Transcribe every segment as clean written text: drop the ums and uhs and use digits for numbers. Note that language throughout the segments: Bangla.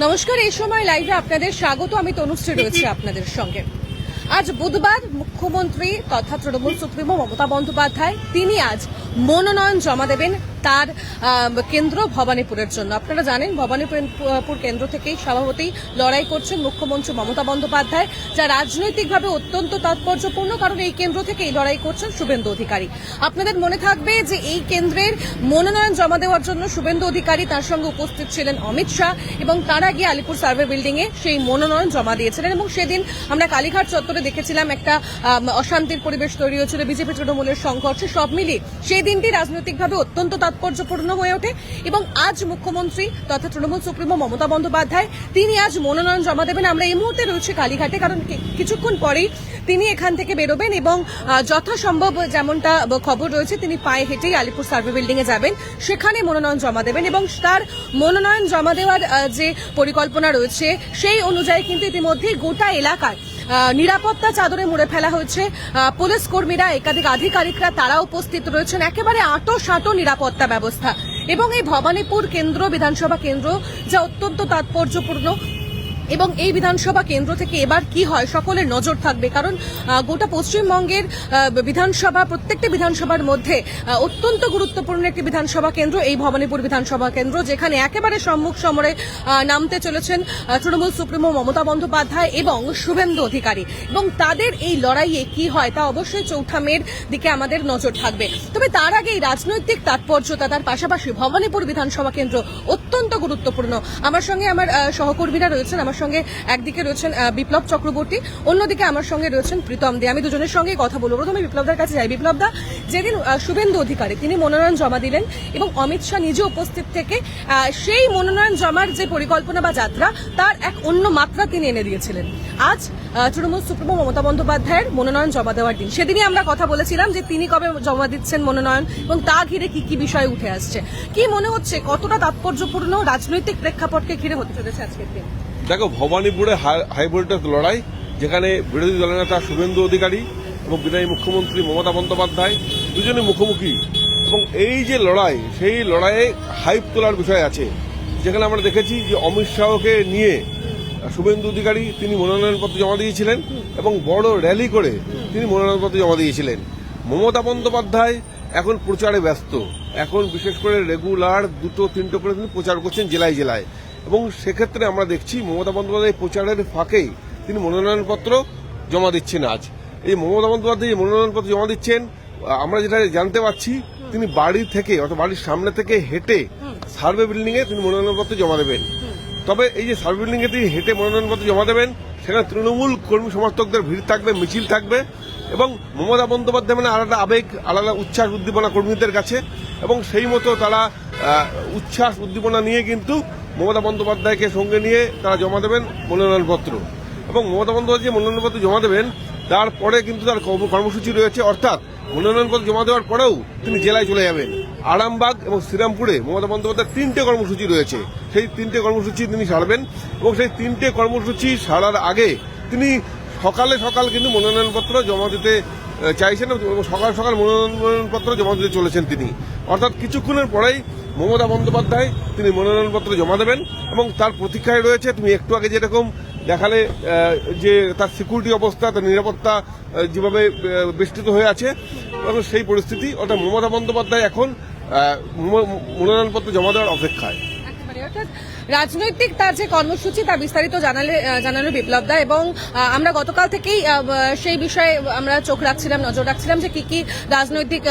নমস্কার, এই সময় লাইভে আপনাদের স্বাগত। আমি তনুশ্রী রয়েছে আপনাদের সঙ্গে। আজ বুধবার মুখ্যমন্ত্রী তথা তৃণমূল সুপ্রিমো মমতা বন্দ্যোপাধ্যায় তিনি আজ মনোনয়ন জমা দেবেন তার কেন্দ্র ভবানীপুরের জন্য। আপনারা জানেন ভবানীপুর কেন্দ্র থেকেই স্বভাবতই লড়াই করছেন মুখ্যমন্ত্রী মমতা বন্দ্যোপাধ্যায়, যা রাজনৈতিকভাবে অত্যন্ত তাৎপর্যপূর্ণ, কারণ এই কেন্দ্র থেকেই লড়াই করছেন শুভেন্দু অধিকারী। আপনাদের মনে থাকবে যে এই কেন্দ্রের মনোনয়ন জমা দেওয়ার জন্য শুভেন্দু অধিকারী তার সঙ্গে উপস্থিত ছিলেন অমিত শাহ, এবং তারা গিয়ে আলিপুর সার্ভে বিল্ডিং এ সেই মনোনয়ন জমা দিয়েছিলেন। এবং সেদিন আমরা কালীঘাট চত্বরে দেখেছিলাম একটা অশান্তির পরিবেশ তৈরি হয়েছিল, বিজেপি তৃণমূলের সংঘর্ষে, সব মিলিয়ে সেই দিনটি রাজনৈতিকভাবে অত্যন্ত তাৎপর্যপূর্ণ হয়ে ওঠে। এবং আজ মুখ্যমন্ত্রী তথা তৃণমূল সুপ্রিমো মমতা বন্দ্যোপাধ্যায় তিনি আজ মনোনয়ন জমা দেবেন। আমরা এই মুহূর্তে রয়েছে কালীঘাটে, কারণ কিছুক্ষণ পরেই তিনি এখান থেকে বেরোবেন এবং যথাসম্ভব যেমনটা খবর রয়েছে তিনি পায়ে হেঁটেই আলিপুর সার্ভে বিল্ডিং এ যাবেন, সেখানে মনোনয়ন জমা দেবেন। এবং তার মনোনয়ন জমা দেওয়ার যে পরিকল্পনা রয়েছে সেই অনুযায়ী কিন্তু ইতিমধ্যেই গোটা এলাকায় নিরাপত্তা চাদরে মুড়ে ফেলা হয়েছে। পুলিশ কর্মীরা, একাধিক আধিকারিকরা তারা উপস্থিত রয়েছেন, একেবারে আঁটো নিরাপত্তা ব্যবস্থা। এবং এই ভবানীপুর কেন্দ্র বিধানসভা কেন্দ্র যা অত্যন্ত তাৎপর্যপূর্ণ, এবং এই বিধানসভা কেন্দ্র থেকে এবার কি হয় সকলের নজর থাকবে, কারণ গোটা পশ্চিমবঙ্গের বিধানসভা, প্রত্যেকটি বিধানসভার মধ্যে অত্যন্ত গুরুত্বপূর্ণ একটি বিধানসভা কেন্দ্র এই ভবানীপুর বিধানসভা কেন্দ্র, যেখানে একেবারে সম্মুখ সমরে নামতে চলেছেন তৃণমূল সুপ্রিমো মমতা বন্দ্যোপাধ্যায় এবং শুভেন্দু অধিকারী। এবং তাদের এই লড়াইয়ে কি হয় তা অবশ্যই 4 মের দিকে আমাদের নজর থাকবে। তবে তার আগে এই রাজনৈতিক তাৎপর্যতা, তার পাশাপাশি ভবানীপুর বিধানসভা কেন্দ্র অত্যন্ত গুরুত্বপূর্ণ। আমার সঙ্গে আমার সহকর্মীরা রয়েছেন, আমার সঙ্গে একদিকে রয়েছেন বিপ্লব চক্রবর্তী, অন্যদিকে আমার সঙ্গে রয়েছেন প্রীতম দে। আমি দুজনের সঙ্গে কথা বলবো। প্রথমে বিপ্লবদার কাছে যাই। বিপ্লবদা, যেদিন শুভেন্দু অধিকারী তিনি মনোনয়ন জমা দিলেন এবং অমিত শাহ নিজে উপস্থিত থেকে সেই মনোনয়ন জমার যে পরিকল্পনা বা যাত্রা, তার এক অন্য মাত্রা তিনি এনে দিয়েছিলেন। আজ তৃণমূল সুপ্রিমো মমতা বন্দ্যোপাধ্যায়ের মনোনয়ন জমা দেওয়ার দিন। সেদিনই আমরা কথা বলেছিলাম যে তিনি কবে জমা দিচ্ছেন মনোনয়ন এবং তা ঘিরে কি কি বিষয় উঠে আসছে। কি মনে হচ্ছে, কতটা তাৎপর্যপূর্ণ রাজনৈতিক প্রেক্ষাপটকে ঘিরে হতে চলেছে আজকের দিন? দেখো, ভবানীপুরে হাই ভোল্টেজ লড়াই, যেখানে বিরোধী দলনেতা শুভেন্দু অধিকারী এবং বিদায়ী মুখ্যমন্ত্রী মমতা বন্দ্যোপাধ্যায় দুজনে মুখোমুখি। এবং এই যে লড়াই, সেই লড়াইয়ে হাইপ তোলার বিষয় আছে, যেখানে আমরা দেখেছি যে অমিত শাহকে নিয়ে শুভেন্দু অধিকারী তিনি মনোনয়নপত্র জমা দিয়েছিলেন এবং বড় র্যালি করে তিনি মনোনয়নপত্র জমা দিয়েছিলেন। মমতা বন্দ্যোপাধ্যায় এখন প্রচারে ব্যস্ত, এখন বিশেষ করে রেগুলার 2-3 করে তিনি প্রচার করছেন জেলায় জেলায়। এবং সেক্ষেত্রে আমরা দেখছি মমতা বন্দ্যোপাধ্যায় প্রচারের ফাঁকেই তিনি মনোনয়নপত্র জমা দিচ্ছেন। আজ এই মমতা বন্দ্যোপাধ্যায় মনোনয়নপত্র জমা দিচ্ছেন, আমরা যেটা জানতে পারছি তিনি বাড়ি থেকে অর্থাৎ বাড়ির সামনে থেকে হেঁটে সার্ভে বিল্ডিং এ তিনি মনোনয়নপত্র জমা দেবেন। তবে এই যে সার্ভে বিল্ডিং এ তিনি হেঁটে মনোনয়নপত্র জমা দেবেন, সেখানে তৃণমূল কর্মী সমর্থকদের ভিড় থাকবে, মিছিল থাকবে, এবং মমতা বন্দ্যোপাধ্যায় মানে আলাদা আবেগ, আলাদা উচ্ছ্বাস উদ্দীপনা কর্মীদের কাছে। এবং সেই মতো তারা উচ্ছ্বাস উদ্দীপনা নিয়ে কিন্তু মমতা বন্দ্যোপাধ্যায়কে সঙ্গে নিয়ে তারা জমা দেবেন মনোনয়নপত্র। এবং মমতা বন্দ্যোপাধ্যায় যে মনোনয়নপত্র জমা দেবেন তারপরে কিন্তু তার কর্মসূচি রয়েছে, অর্থাৎ মনোনয়নপত্র জমা দেওয়ার পরেও তিনি জেলায় চলে যাবেন। আরামবাগ এবং শ্রীরামপুরে মমতা বন্দ্যোপাধ্যায়ের 3টে কর্মসূচি রয়েছে, সেই 3টে কর্মসূচি তিনি সারবেন। এবং সেই 3টে কর্মসূচি সারার আগে তিনি সকাল কিন্তু মনোনয়নপত্র জমা দিতে চাইছেন এবং সকাল মনোনয়নপত্র জমা দিতে চলেছেন তিনি। অর্থাৎ কিছুক্ষণের পরেই মমতা বন্দ্যোপাধ্যায় তিনি মনোনয়নপত্র জমা দেবেন এবং তার প্রতীক্ষায় রয়েছে, তুমি একটু আগে যেরকম দেখালে যে তার সিকিউরিটি অবস্থা, তার নিরাপত্তা যেভাবে বেষ্টিত হয়ে আছে, সেই পরিস্থিতি। অর্থাৎ মমতা বন্দ্যোপাধ্যায় এখন মনোনয়নপত্র জমা দেওয়ার অপেক্ষায়। রাজনৈতিক তার যে কর্মসূচি তা বিস্তারিত জানালো বিপ্লবদা, এবং আমরা গতকাল থেকেই সেই বিষয়ে আমরা চোখ রাখছিলাম, নজর রাখছিলাম যে কি কি রাজনৈতিক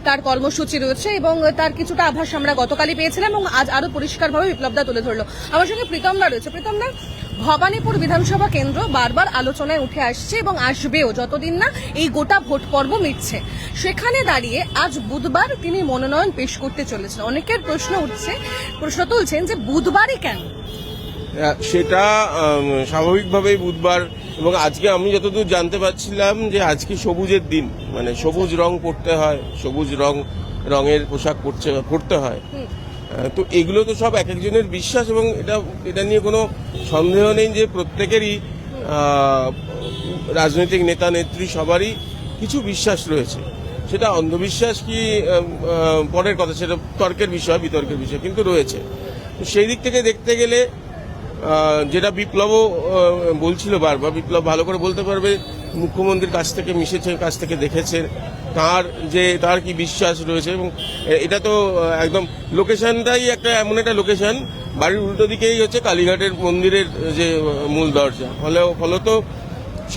তার কর্মসূচি রয়েছে, এবং তার কিছুটা আভাস আমরা গতকালই পেয়েছিলাম এবং আজ আরো পরিষ্কারভাবে বিপ্লবদা তুলে ধরলো। আমার সঙ্গে প্রীতমদা রয়েছে। প্রীতমদা, ভবানীপুর বিধানসভা কেন্দ্র বারবার আলোচনায় উঠে আসছে এবং আসবেও যতদিন না এই গোটা ভোট পর্ব মিটছে। সেখানে দাঁড়িয়ে আজ বুধবার তিনি মনোনয়ন পেশ করতে চলেছেন। অনেকের প্রশ্ন তুলছেন যে বুধবারই কেন? সেটা স্বাভাবিকভাবেই বুধবার, এবং আজকে আমি যতদূর জানতে পারছিলাম যে আজকে সবুজের দিন, মানে সবুজ রং পরতে হয়, সবুজ রঙের পোশাক পরতে হয়। তো এগুলো তো সব এক একজনের বিশ্বাস, এবং এটা নিয়ে কোনো সন্দেহ নেই যে প্রত্যেকেরই রাজনৈতিক নেতা নেত্রী সবারই কিছু বিশ্বাস রয়েছে। সেটা অন্ধবিশ্বাস কি পরের কথা, সেটা বিতর্কের বিষয়, কিন্তু রয়েছে। তো সেই দিক থেকে দেখতে গেলে যেটা বিপ্লবও বলছিল বারবার, বিপ্লব ভালো করে বলতে পারবে, মুখ্যমন্ত্রীর কাছ থেকে মিশেছে, কাছ থেকে দেখেছে তার কি বিশ্বাস রয়েছে। এবং এটা তো একদম লোকেশনটাই একটা এমন একটা লোকেশন, বাড়ির উল্টো দিকেই হচ্ছে কালীঘাটের মন্দিরের যে মূল দরজা। ফলত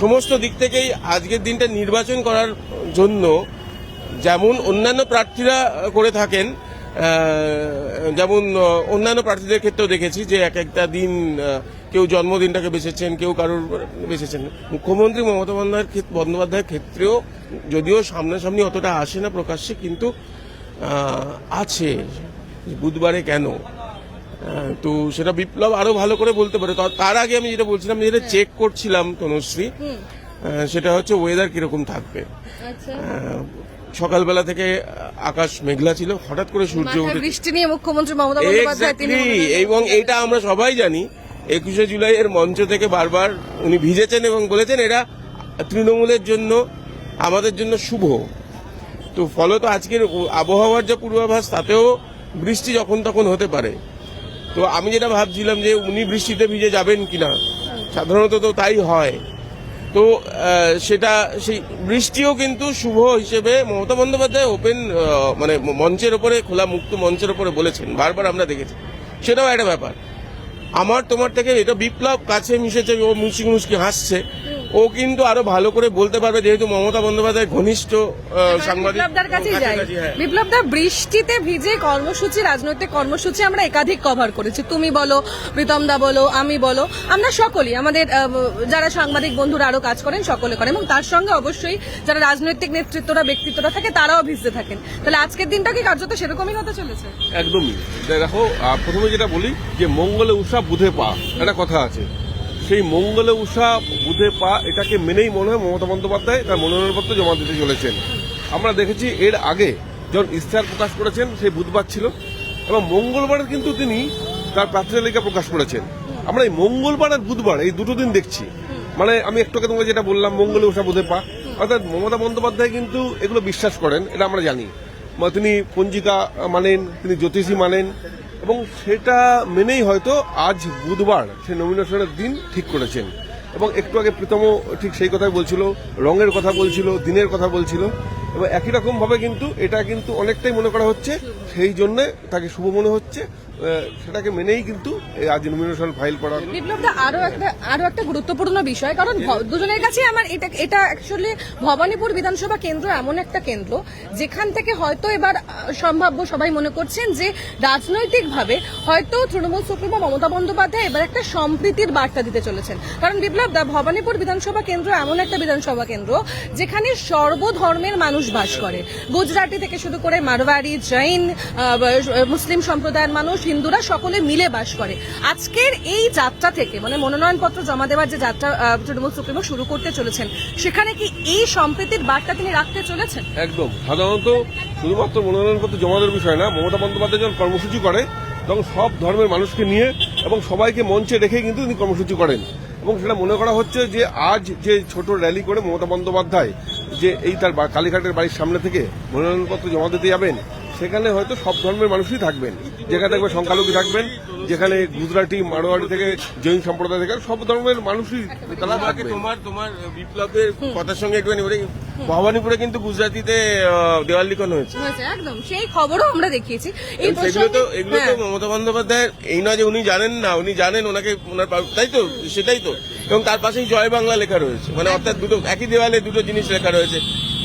সমস্ত দিক থেকেই আজকের দিনটা নির্বাচন করার জন্য যেমন অন্যান্য প্রার্থীরা করে থাকেন, যেমন অন্যান্য প্রার্থীদের ক্ষেত্রেও দেখেছি যে এক একটা দিন কেউ জন্মদিনটাকে বেছেছেন, কেউ কারোর বেছেছেন। মুখ্যমন্ত্রী মমতা বন্দ্যোপাধ্যায়ের ক্ষেত্রেও যদিও সামনাসামনি অতটা আসে না প্রকাশ্যে, কিন্তু আছে বুধবারে কেন, তো সেটা বিপ্লব আরো ভালো করে বলতে পারে। তার আগে আমি যেটা বলছিলাম, যেটা চেক করছিলাম তনুশ্রী, সেটা হচ্ছে ওয়েদার কিরকম থাকবে। সকালবেলা থেকে আকাশ মেঘলা ছিল, হঠাৎ করে সূর্য উঠে বৃষ্টি নিয়ে মুখ্যমন্ত্রী মমতা বন্দ্যোপাধ্যায় তিনি এবং এটা আমরা সবাই জানি। 21শে জুলাই এর মঞ্চ থেকে বারবার উনি ভিজেছেন এবং বলেছেন এটা তৃণমূলের জন্য, আমাদের জন্য শুভ। তো ফলত আজকের আবহাওয়ার যে পূর্বাভাস তাতেও বৃষ্টি যখন তখন হতে পারে। তো আমি যেটা ভাবছিলাম যে উনি বৃষ্টিতে ভিজে যাবেন কিনা, সাধারণত তো তাই হয়। তো সেটা সেই বৃষ্টিও কিন্তু শুভ হিসেবে মমতা বন্দ্যোপাধ্যায় ওপেন মানে মঞ্চের ওপরে, খোলা মুক্ত মঞ্চের ওপরে বলেছেন, বারবার আমরা দেখেছি। সেটাও একটা ব্যাপার। আমার তোমার থেকে এটা বিপ্লব কাছে মিশেছে, ও মুচকি হাসছে, ও কিন্তু আরো ভালো করে বলতে পারবে, যেহেতু মমতা বন্দ্যোপাধ্যায় ঘনিষ্ঠ সাংবাদিক। বিপ্লবদার কাছেই যাই। বিপ্লবদা, বৃষ্টিতে ভিজে কর্মসূচি, রাজনৈতিক কর্মসূচি আমরা একাধিক কভার করেছি, তুমি বলো, প্রীতমদা বলো, আমি বলো, আমরা সকলেই, আমাদের যারা সাংবাদিক বন্ধুরা আরো কাজ করেন সকলে করেন, এবং তার সঙ্গে অবশ্যই যারা রাজনৈতিক নেতৃত্বরা, ব্যক্তিত্বরা থাকে তারাও ভিজতে থাকেন। তাহলে আজকের দিনটা কি কার্যত সেরকমই হতে চলেছে? একদমই। দেখো, প্রথমে যেটা বলি যে মঙ্গলে উষা বুধে পা, একটা কথা আছে, সেই মঙ্গলে উষা বুধে পা এটাকে মেনেই মনে হয় মমতা বন্দ্যোপাধ্যায় তার মনোনয়নপত্র জমা দিতে চলেছেন। আমরা দেখেছি এর আগে যখন ইশতেহার প্রকাশ করেছেন সেই বুধবার ছিল, এবং মঙ্গলবার কিন্তু তিনি তার প্রার্থী তালিকা প্রকাশ করেছেন। আমরা এই মঙ্গলবার আর বুধবার এই দুটো দিন দেখছি, মানে আমি একটু আগে তোমাকে যেটা বললাম মঙ্গলে উষা বুধে পা, অর্থাৎ মমতা বন্দ্যোপাধ্যায় কিন্তু এগুলো বিশ্বাস করেন, এটা আমরা জানি। তিনি পঞ্জিকা মানেন, তিনি জ্যোতিষী মানেন, এবং সেটা মেনেই হয়তো আজ বুধবার সেই নমিনেশনের দিন ঠিক করেছেন। এবং একটু আগে প্রীতমও ঠিক সেই কথাই বলছিল, রঙের কথা বলছিল, দিনের কথা বলছিল, এবং একই রকম ভাবে কিন্তু এটা কিন্তু অনেকটাই মনে করা হচ্ছে, সেই জন্য তাকে শুভ মনে হচ্ছে, সেটাকে মেনেই কিন্তু আজ নমিনেশন ফাইল করা। বিপ্লবদা, আরো একটা গুরুত্বপূর্ণ বিষয়, কারণ দুজনের কাছে আমার এটা অ্যাকচুয়ালি ভবানীপুর বিধানসভা কেন্দ্র এমন একটা কেন্দ্র যেখান থেকে হয়তো এবার সম্ভাব্য সবাই মনে করছেন যে রাজনৈতিকভাবে হয়তো তৃণমূল সুপ্রিমো মমতা বন্দ্যোপাধ্যায় এবার একটা সম্প্রীতির বার্তা দিতে চলেছেন। কারণ বিপ্লবদা, ভবানীপুর বিধানসভা কেন্দ্র এমন একটা বিধানসভা কেন্দ্র যেখানে সর্বধর্মের মানুষ বাস করে, গুজরাটি থেকে শুরু করে মারওয়ারি, জৈন, মুসলিম সম্প্রদায়ের মানুষ, হিন্দুরা সকলে মিলে বাস করে। আজকের এই যাত্রা থেকে, মানে মনোনয়নপত্র জমা দেওয়ার যে যাত্রা তৃণমূল সুপ্রিমো শুরু করতে চলেছেন, সেখানে কি এই সম্প্রীতির বার্তা তিনি রাখতে চলেছেন? একদম। সাধারণত শুধুমাত্র মনোনয়নপত্র জমা দেওয়ার বিষয় না, মমতা বন্দ্যোপাধ্যায় যখন কর্মসূচি করে তখন সব ধর্মের মানুষকে নিয়ে এবং সবাইকে মঞ্চে রেখে কিন্তু তিনি কর্মসূচি করেন। এবং সেটা মনে করা হচ্ছে যে আজ যে ছোট র্যালি করে মমতা বন্দ্যোপাধ্যায় যে এই তার কালীঘাটের বাড়ির সামনে থেকে মনোনয়নপত্র জমা দিতে যাবেন, সেখানে হয়তো সব ধর্মের মানুষই থাকবেন, যেখানে থাকবে সংখ্যালঘু থাকবেন, যেখানে গুজরাটি, মারোয়ারি থেকে জৈন সম্প্রদায় থেকে সব ধর্মের মানুষই তারা থাকবে। তোমার বিপ্লবের কথার সঙ্গে একটুখানি বলি, ভবানীপুরে কিন্তু গুজরাটিতে দেওয়াল লিখন হয়েছে, একদম সেই খবরও আমরা দেখিয়েছি। এগুলো তো মমতা বন্দ্যোপাধ্যায়ের এই নয় যে উনি জানেন না, উনি জানেন, ওনাকে ওনার, তাই তো, সেটাই তো। এবং তার পাশেই জয় বাংলা লেখা রয়েছে, মানে অর্থাৎ দুটো একই দেওয়ালে দুটো জিনিস লেখা রয়েছে।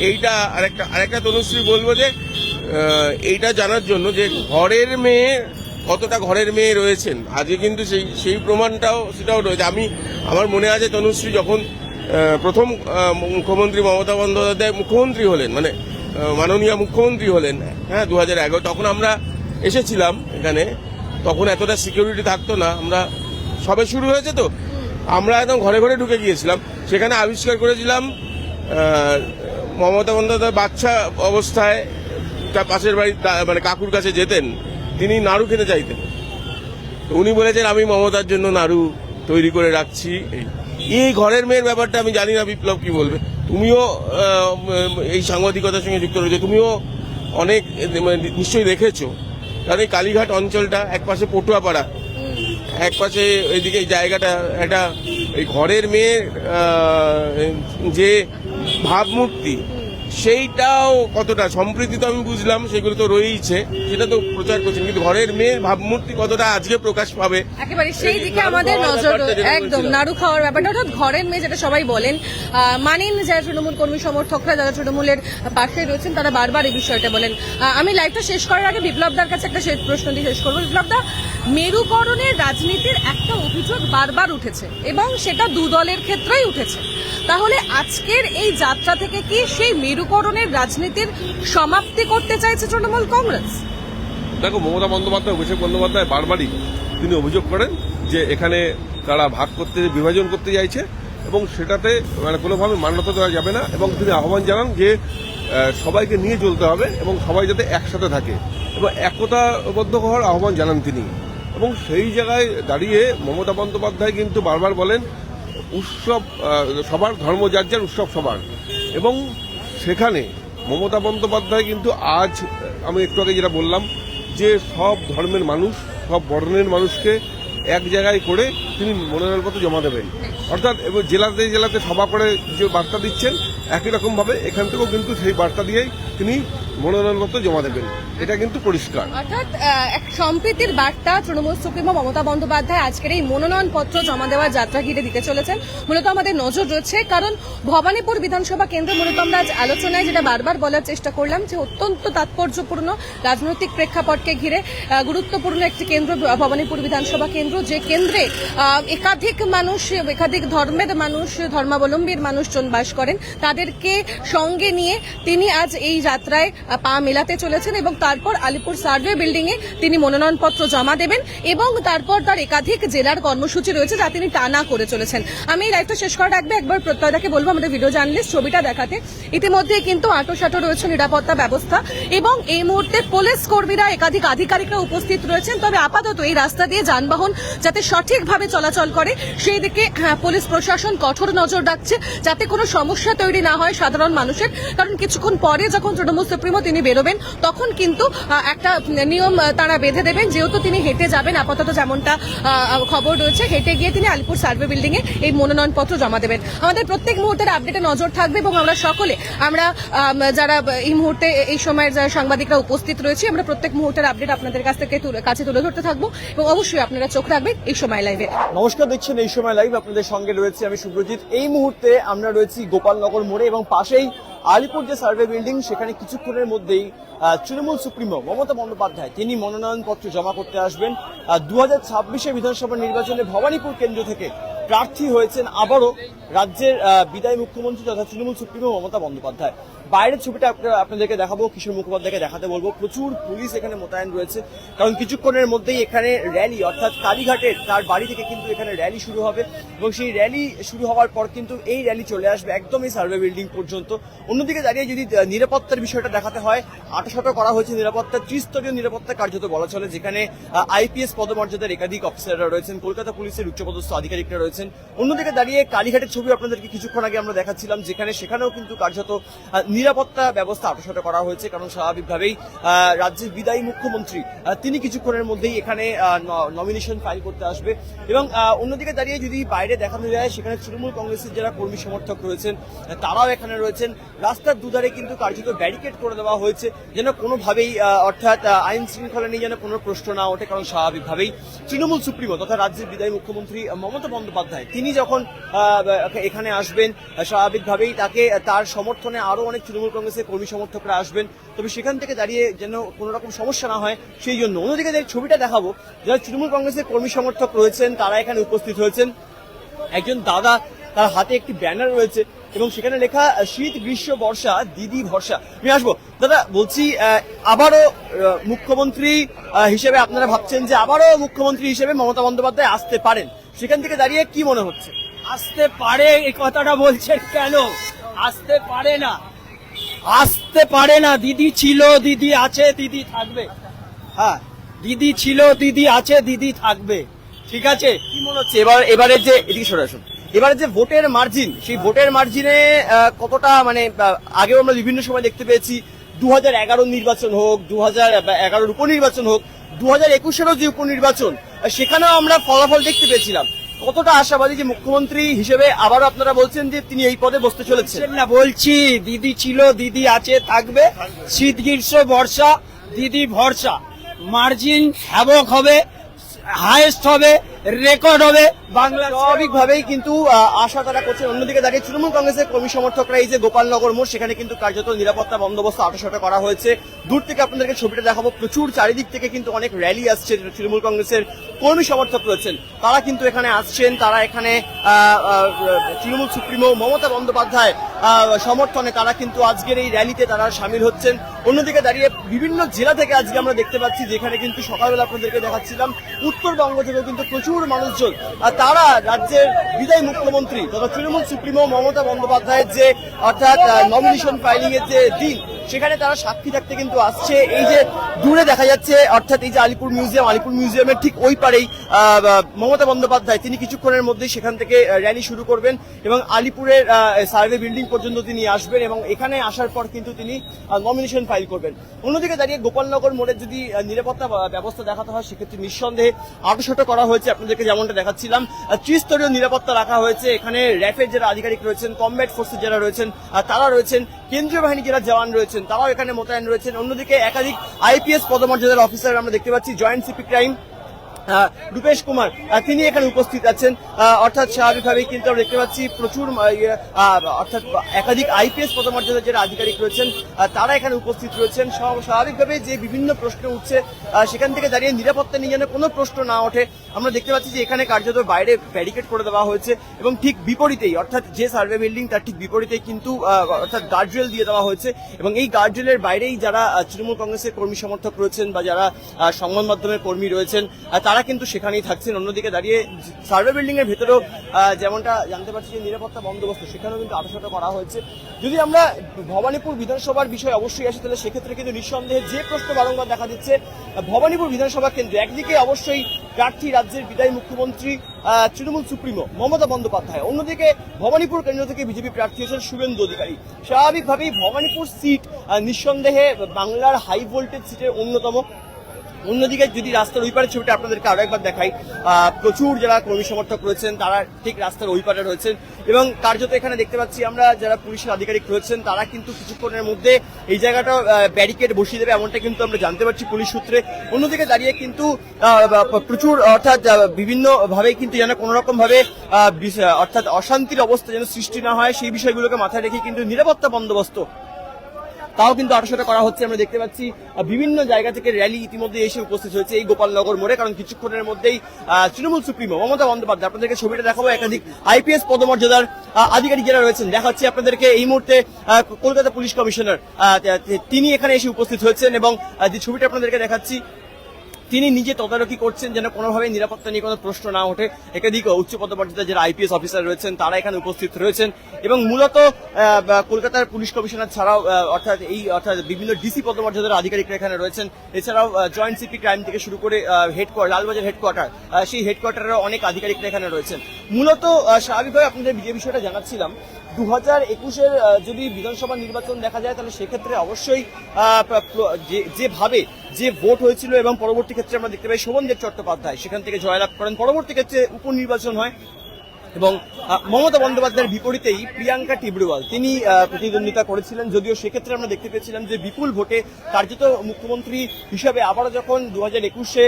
এইটা আরেকটা তনুশ্রী বলবো যে এইটা জানার জন্য যে ঘরের মেয়ে কতটা ঘরের মেয়ে রয়েছেন আজকে, কিন্তু সেই প্রমাণটাও সেটাও রয়েছে। আমার মনে আছে তনুশ্রী যখন প্রথম মুখ্যমন্ত্রী মমতা বন্দ্যোপাধ্যায় মুখ্যমন্ত্রী হলেন, মানে মাননীয় মুখ্যমন্ত্রী হলেন, হ্যাঁ 2011, তখন আমরা এসেছিলাম এখানে, তখন এতটা সিকিউরিটি থাকতো না, আমরা সবে শুরু হয়েছে তো, আমরা একদম ঘরে ঘরে ঢুকে গিয়েছিলাম। সেখানে আবিষ্কার করেছিলাম মমতা বন্দ্যোপাধ্যায় বাচ্চা অবস্থায় তার পাশের বাড়ি মানে কাকুর কাছে যেতেন, তিনি নাড়ু খেতে চাইতেন, উনি বলেছেন আমি মমতার জন্য নাড়ু তৈরি করে রাখছি। এই ঘরের মেয়ের ব্যাপারটা আমি জানি না বিপ্লব কি বলবে, তুমিও এই সাংবাদিকতার সঙ্গে যুক্ত রয়েছে, তুমিও অনেক নিশ্চয়ই দেখেছো, কারণ এই কালীঘাট অঞ্চলটা একপাশে পটুয়াপাড়া, এক পাশে ওইদিকে এই জায়গাটা একটা এই ঘরের মেয়ে যে ভাবমূর্তি, সেইটাও কতটা সম্প্রীতি তো আমি বুঝলাম, সেগুলো তো রয়েইছে, সেটা তো প্রচার করছেন, কিন্তু ঘরের মেয়ের ভাবমূর্তি কতটা আজকে প্রকাশ পাবে একেবারে সেই দিকে আমাদের নজর, একদম নাড়ু খাওয়ার ব্যাপারটা, অর্থাৎ ঘরের মেয়ে যেটা সবাই বলেন, মানেন যারা তৃণমূল কর্মী সমর্থকরা, যারা তৃণমূলের পাশে রয়েছেন, তারা বারবার এই বিষয়টা বলেন। আমি লাইভটা শেষ করার আগে বিপ্লবদার কাছে একটা শেষ প্রশ্ন দিয়ে শেষ করবো। বিপ্লবদা, মেরুকরণের রাজনীতির একটা অভিযোগ বারবার উঠেছে এবং সেটা দু দলের ক্ষেত্রেই উঠেছে, তাহলে আজকের এই যাত্রা থেকে কি সেই মেরুকরণের রাজনীতির সমাপ্তি করতে চাইছে তৃণমূল কংগ্রেস? দেখো, মমতা বন্দ্যোপাধ্যায়, অভিষেক বন্দ্যোপাধ্যায় বারবারই তিনি অভিযোগ করেন যে এখানে তারা ভাগ করতে, বিভাজন করতে চাইছে এবং সেটাতে মানে কোনোভাবে মান্যতা দেওয়া যাবে না, এবং তিনি আহ্বান জানান যে সবাইকে নিয়ে চলতে হবে এবং সবাই যাতে একসাথে থাকে এবং একতাবদ্ধ হওয়ার আহ্বান জানান তিনি। এবং সেই জায়গায় দাঁড়িয়ে মমতা বন্দ্যোপাধ্যায় কিন্তু বারবার বলেন উৎসব সবার, ধর্ম যার যার, উৎসব সবার। এবং সেখানে মমতা বন্দ্যোপাধ্যায় কিন্তু আজ, আমি একটু আগে যেটা বললাম, যে সব ধর্মের মানুষ, সব বর্ণের মানুষকে এক জায়গায় করে তিনি মনোনয়নপত্র জমা দেবেন, অর্থাৎ জেলাতে জেলাতে সভা করে যে বার্তা দিচ্ছেন, একই রকমভাবে এখান থেকেও কিন্তু সেই বার্তা দিয়েই তিনি মনোনয়নপত্র জমা দেবেন, এটা কিন্তু পরিষ্কার। অর্থাৎ এক সম্প্রীতির বার্তা তৃণমূল সুপ্রিমো মমতা বন্দ্যোপাধ্যায় আজকের এই মনোনয়নপত্র জমা দেওয়ার যাত্রা ঘিরে দিতে চলেছেন। মূলত আমাদের নজর রয়েছে, কারণ ভবানীপুর বিধানসভা কেন্দ্রে মূলত আমরা আজ আলোচনায় যেটা বারবার বলার চেষ্টা করলাম যে অত্যন্ত তাৎপর্যপূর্ণ রাজনৈতিক প্রেক্ষাপটকে ঘিরে গুরুত্বপূর্ণ একটি কেন্দ্র ভবানীপুর বিধানসভা কেন্দ্র, যে কেন্দ্রে একাধিক মানুষ, একাধিক ধর্মের মানুষ, ধর্মাবলম্বীর মানুষজন বাস করেন, তাদেরকে সঙ্গে নিয়ে তিনি আজ এই যাত্রায় পা মেলাতে চলেছেন এবং তারপর আলিপুর সার্ভে বিল্ডিং এ তিনি মনোনয়নপত্র জমা দেবেন এবং তারপর তার একাধিক জেলার কর্মসূচি রয়েছে যা তিনি টানা করে চলেছেন। আমি এই লাইভটা শেষ করার আগে একবার প্রত্যয়দাকে বলবো আমাদের ভিডিও জার্নালিস্ট ছবিটা দেখাতে। ইতিমধ্যে কিন্তু আঁটোসাঁটো রয়েছে নিরাপত্তা ব্যবস্থা এবং এই মুহূর্তে পুলিশ কর্মীরা, একাধিক আধিকারিকরা উপস্থিত রয়েছেন। তবে আপাতত এই রাস্তা দিয়ে যানবাহন যাতে সঠিকভাবে চলাচল করে সেই দিকে পুলিশ প্রশাসন কঠোর নজর রাখছে, যাতে কোনো সমস্যা তৈরি না হয় সাধারণ মানুষের। কারণ কিছুক্ষণ পরে যখন তৃণমূল সুপ্রিমো তিনি বেরোবেন, তখন কিন্তু একটা নিয়ম তারা বেঁধে দেবেন, যেহেতু তিনি হেঁটে যাবেন, আপাতত যেমনটা খবর রয়েছে, হেঁটে গিয়ে তিনি আলিপুর সার্ভে বিল্ডিং এ এই মনোনয়নপত্র জমা দেবেন। আমাদের প্রত্যেক মুহূর্তের আপডেটে নজর থাকবে এবং আমরা সকলে, আমরা যারা এই মুহূর্তে এই সময়ের যারা সাংবাদিকরা উপস্থিত রয়েছে, আমরা প্রত্যেক মুহূর্তের আপডেট আপনাদের কাছে তুলে ধরতে থাকবো এবং অবশ্যই আপনারা চোখ রাখবেন এই সময় লাইভে। নমস্কার, দেখছেন এই সময় লাইভ, আপনাদের সঙ্গে রয়েছে আমি সুব্রজিৎ। এই মুহূর্তে আমরা রয়েছি গোপালনগর মোড়ে এবং পাশেই আলিপুর যে সার্ভে বিল্ডিং, সেখানে কিছুক্ষণের মধ্যেই তৃণমূল সুপ্রিমো মমতা বন্দ্যোপাধ্যায় তিনি মনোনয়নপত্র জমা করতে আসবেন। 2026 বিধানসভা নির্বাচনে ভবানীপুর কেন্দ্র থেকে প্রার্থী হয়েছেন আবারও রাজ্যের বিদায়ী মুখ্যমন্ত্রী তথা তৃণমূল সুপ্রিমো মমতা বন্দ্যোপাধ্যায়। বাইরের ছবিটা আপনাদেরকে দেখাবো, কিশোর মুখোপাধ্যায়কে দেখাতে বলবো। প্রচুর পুলিশ এখানে মোতায়েন রয়েছে, কারণ কিছুক্ষণের মধ্যেই এখানে র্যালি, অর্থাৎ কালীঘাটের তার বাড়ি থেকে কিন্তু এখানে র্যালি শুরু হবে এবং সেই র্যালি শুরু হওয়ার পর কিন্তু এই র্যালি চলে আসবে একদম এই সার্ভে বিল্ডিং পর্যন্ত। অন্যদিকে দাঁড়িয়ে যদি নিরাপত্তার বিষয়টা দেখাতে হয়, আটাশাটো করা হয়েছে নিরাপত্তা, ত্রিস্তরীয় নিরাপত্তা কার্যত বলা চলে, যেখানে আইপিএস পদমর্যাদার একাধিক অফিসাররা রয়েছেন, কলকাতা পুলিশের উচ্চপদস্থ আধিকারিকরা রয়েছেন। অন্যদিকে দাঁড়িয়ে কালীঘাটের ছবি আপনাদেরকে কিছুক্ষণ আগে আমরা দেখাচ্ছিলাম, সেখানেও কিন্তু কার্যত নিরাপত্তা ব্যবস্থা আটাশাটো করা হয়েছে, কারণ স্বাভাবিকভাবেই রাজ্যের বিদায়ী মুখ্যমন্ত্রী তিনি কিছুক্ষণের মধ্যেই এখানে নমিনেশন ফাইল করতে আসবে। এবং অন্যদিকে দাঁড়িয়ে যদি বাইরে দেখানো যায়, সেখানে তৃণমূল কংগ্রেসের যারা কর্মী সমর্থক রয়েছেন তারাও এখানে রয়েছেন। রাস্তার দুধারে কিন্তু কার্যত ব্যারিকেড করে দেওয়া হয়েছে, যেন কোনোভাবেই অর্থাৎ আইন শৃঙ্খলা নিয়ে যেন কোনো প্রশ্ন না ওঠে, কারণ স্বাভাবিকভাবেই তৃণমূল সুপ্রিমো তথা রাজ্যের বিদায়ী মুখ্যমন্ত্রী মমতা বন্দ্যোপাধ্যায় তিনি যখন এখানে আসবেন, স্বাভাবিকভাবেই তার সমর্থনে আরো অনেক তৃণমূল কংগ্রেসের কর্মী সমর্থকরা আসবেন। তবে সেখান থেকে দাঁড়িয়ে যেন কোনো রকম সমস্যা না হয় সেই জন্য। অন্যদিকে যে ছবিটা দেখাবো, যারা তৃণমূল কংগ্রেসের কর্মী সমর্থক রয়েছেন তারা এখানে উপস্থিত হয়েছেন। একজন দাদা, তার হাতে একটি ব্যানার রয়েছে এবং সেখানে লেখা শীত গ্রীষ্ম বর্ষা দিদি ভরসা। আমি আসবো দাদা, বলছি আবারও মুখ্যমন্ত্রী হিসেবে আপনারা ভাবছেন যে আবারও মুখ্যমন্ত্রী হিসেবে মমতা বন্দ্যোপাধ্যায় আসতে পারেন, সেখান থেকে দাঁড়িয়ে কি মনে হচ্ছে? আসতে পারে, এই কথাটা বলছেন কেন? আসতে পারে না, আসতে পারে না। দিদি ছিল, দিদি আছে, দিদি থাকবে। হ্যাঁ, দিদি ছিল, দিদি আছে, দিদি থাকবে। ঠিক আছে, কি মনে হচ্ছে এবারে যে এদিকে সরে আসুন, এবারে যে ভোটের মার্জিন, সেই ভোটের মার্জিনে কতটা মানে আগেও আমরা বিভিন্ন সময় দেখতে পেয়েছি 2011 নির্বাচন হোক, 2011 উপনির্বাচন হোক, 2021-এরও যে উপনির্বাচন সেখানেও আমরা ফলাফল দেখতে পেয়েছিলাম। কতটা আশাবাদী যে মুখ্যমন্ত্রী হিসেবে আবারও আপনারা বলছেন যে তিনি এই পদে বসতে চলেছেন? না, বলছি দিদি ছিল, দিদি আছে, থাকবে। শীত গ্রীষ্ম বর্ষা দিদি ভরসা। মার্জিন হ্যাবক হবে, হাইয়েস্ট হবে, রেকর্ড হবে বাংলা। স্বাভাবিকভাবেই কিন্তু আশা তারা করছেন। অন্যদিকে দাঁড়িয়ে তৃণমূল কংগ্রেসের কর্মী সমর্থকরা এই যে গোপালনগর মোড়, সেখানে কিন্তু কার্যত নিরাপত্তা বন্দোবস্ত আটাশোটা করা হয়েছে। দূর থেকে আপনাদেরকে ছবিটা দেখাবো, প্রচুর চারিদিক থেকে কিন্তু অনেক র্যালি আসছে। তৃণমূল কংগ্রেসের কর্মী সমর্থক রয়েছেন, তারা কিন্তু এখানে আসছেন। তারা এখানে তৃণমূল সুপ্রিমো মমতা বন্দ্যোপাধ্যায় সমর্থনে তারা কিন্তু আজকের এই র্যালিতে তারা সামিল হচ্ছেন। অন্যদিকে দাঁড়িয়ে বিভিন্ন জেলা থেকে আজকে আমরা দেখতে পাচ্ছি, যেখানে কিন্তু সকালবেলা আপনাদেরকে দেখাচ্ছিলাম উত্তরবঙ্গ থেকেও কিন্তু প্রচুর মানুষজন তারা রাজ্যের বিদায়ী মুখ্যমন্ত্রী তথা তৃণমূল সুপ্রিমো মমতা বন্দ্যোপাধ্যায়ের যে অর্থাৎ নমিনেশন ফাইলিং এর যে দিন, সেখানে তারা সাক্ষী থাকতে কিন্তু আসছে। এই যে দূরে দেখা যাচ্ছে অর্থাৎ এই যে আলিপুর মিউজিয়ামের ঠিক ওই পারেই মমতা বন্দ্যোপাধ্যায় তিনি কিছুক্ষণের মধ্যেই সেখান থেকে র্যালি শুরু করবেন এবং আলিপুরের সার্ভে বিল্ডিং পর্যন্ত তিনি আসবেন এবং এখানে আসার পর কিন্তু তিনি নমিনেশন ফাইল করবেন। অন্যদিকে দাঁড়িয়ে গোপালনগর মোড়ে যদি নিরাপত্তা ব্যবস্থা দেখাতে হয়, সেক্ষেত্রে নিঃসন্দেহে আটশোটা করা হয়েছে। আপনাদেরকে যেমনটা দেখাচ্ছিলাম, ত্রিস্তরীয় নিরাপত্তা রাখা হয়েছে। এখানে র্যাফের যারা আধিকারিক রয়েছেন, কমব্যাট ফোর্সের যারা রয়েছেন তারা রয়েছেন, কেন্দ্রীয় বাহিনী যারা জওয়ান রয়েছেন তারাও এখানে মোতায়েন রয়েছেন। অন্যদিকে একাধিক আইপিএস পদমর্যাদার অফিসার আমরা দেখতে পাচ্ছি। Joint CP crime Rupesh Kumar তিনি এখানে উপস্থিত আছেন। অর্থাৎ স্বাভাবিকভাবেই কিন্তু আমরা দেখতে পাচ্ছি প্রচুর অর্থাৎ একাধিক আইপিএস পদমর্যাদার যারা আধিকারিক রয়েছেন তারা এখানে উপস্থিত রয়েছেন। স্বাভাবিকভাবে যে বিভিন্ন প্রশ্ন উঠছে সেখান থেকে দাঁড়িয়ে নিরাপত্তা নিয়ে যেন কোনো প্রশ্ন না ওঠে, আমরা দেখতে পাচ্ছি যে এখানে কার্যত বাইরে ব্যারিকেড করে দেওয়া হয়েছে এবং ঠিক বিপরীতেই অর্থাৎ যে সার্ভে বিল্ডিং তার ঠিক বিপরীতেই কিন্তু অর্থাৎ গার্ডরেল দিয়ে দেওয়া হয়েছে এবং এই গার্ডরেলের বাইরেই যারা তৃণমূল কংগ্রেসের কর্মী সমর্থক রয়েছেন বা যারা সংবাদ মাধ্যমের কর্মী রয়েছেন তারা কিন্তু সেখানেই থাকছেন। অন্যদিকে দাঁড়িয়ে সার্ভে বিল্ডিং এর ভেতরেও যেমনটা জানতে পারছি যে নিরাপত্তা বন্দোবস্ত সেখানেও কিন্তু আটশোটা করা হয়েছে। যদি আমরা ভবানীপুর বিধানসভার বিষয়ে অবশ্যই আসি, তাহলে সেক্ষেত্রে কিন্তু নিঃসন্দেহে যে প্রশ্ন বারংবার দেখা দিচ্ছে, ভবানীপুর বিধানসভা কেন্দ্রে একদিকে অবশ্যই প্রার্থী রাজ্যের বিদায়ী মুখ্যমন্ত্রী তৃণমূল সুপ্রিমো মমতা বন্দ্যোপাধ্যায়, অন্যদিকে ভবানীপুর কেন্দ্র থেকে বিজেপি প্রার্থী হচ্ছেন শুভেন্দু অধিকারী। স্বাভাবিকভাবেই ভবানীপুর সিট নিঃসন্দেহে বাংলার হাই ভোল্টেজ সিটের অন্যতম। অন্যদিকে যদি রাস্তার ওই পারের ছবিটা আপনাদেরকে আরো একবার দেখাই, প্রচুর যারা কর্মী সমর্থক রয়েছেন তারা ঠিক রাস্তার ওই পারে রয়েছেন এবং কার্যত এখানে দেখতে পাচ্ছি আমরা যারা পুলিশের আধিকারিক রয়েছেন তারা কিন্তু কিছুক্ষণের মধ্যে এই জায়গাটা ব্যারিকেড বসিয়ে দেবে, এমনটা কিন্তু আমরা জানতে পারছি পুলিশ সূত্রে। অন্যদিকে দাঁড়িয়ে কিন্তু প্রচুর অর্থাৎ বিভিন্ন ভাবে কিন্তু যেন কোন রকম ভাবে অর্থাৎ অশান্তির অবস্থা যেন সৃষ্টি না হয় সেই বিষয়গুলোকে মাথায় রেখে কিন্তু নিরাপত্তা বন্দোবস্ত তাও কিন্তু আটশোটা করা হচ্ছে। আমরা দেখতে পাচ্ছি বিভিন্ন জায়গা থেকে র্যালি ইতিমধ্যে এসে উপস্থিত হয়েছে এই গোপালনগর মোড়ে, কারণ কিছুক্ষণের মধ্যেই তৃণমূল সুপ্রিমো মমতা বন্দ্যোপাধ্যায়, আপনাদেরকে ছবিটা দেখাবো, একাধিক আইপিএস পদমর্যাদার আধিকারিক যারা রয়েছেন দেখাচ্ছি আপনাদেরকে। এই মুহূর্তে কলকাতা পুলিশ কমিশনার তিনি এখানে এসে উপস্থিত হয়েছেন এবং যে ছবিটা আপনাদেরকে দেখাচ্ছি তিনি নিজে তদারকি করছেন যেন কোনোভাবে নিরাপত্তা নিয়ে কোনো প্রশ্ন না ওঠে। একাধিক উচ্চ পদমর্যাদার যারা আইপিএস অফিসার রয়েছেন তারা এখানে উপস্থিত রয়েছেন এবং মূলত কলকাতার পুলিশ কমিশনার ছাড়াও অর্থাৎ বিভিন্ন ডিসি পদমর্যাদার আধিকারিকরা এখানে রয়েছেন। এছাড়াও জয়েন্ট সিপি ক্রাইম থেকে শুরু করে লালবাজার হেডকোয়ার্টার, সেই হেডকোয়ার্টারের অনেক আধিকারিকরা এখানে রয়েছেন। মূলত স্বাভাবিকভাবে আপনাদের যে বিষয়টা জানাচ্ছিলাম, 2021-এর যদি বিধানসভা নির্বাচন দেখা যায় তাহলে সেক্ষেত্রে অবশ্যই যেভাবে যে ভোট হয়েছিল এবং পরবর্তী ক্ষেত্রে আমরা দেখতে পাই শোভনদেব চট্টোপাধ্যায় সেখান থেকে জয়লাভ করেন, পরবর্তী ক্ষেত্রে উপনির্বাচন হয় এবং মমতা বন্দ্যোপাধ্যায়ের বিপরীতেই প্রিয়াঙ্কা টিবড়ুয়াল তিনি প্রতিদ্বন্দ্বিতা করেছিলেন। যদিও সেক্ষেত্রে আমরা দেখতে পেয়েছিলাম যে বিপুল ভোটে কার্যত মুখ্যমন্ত্রী হিসাবে আবারও যখন 2021-এ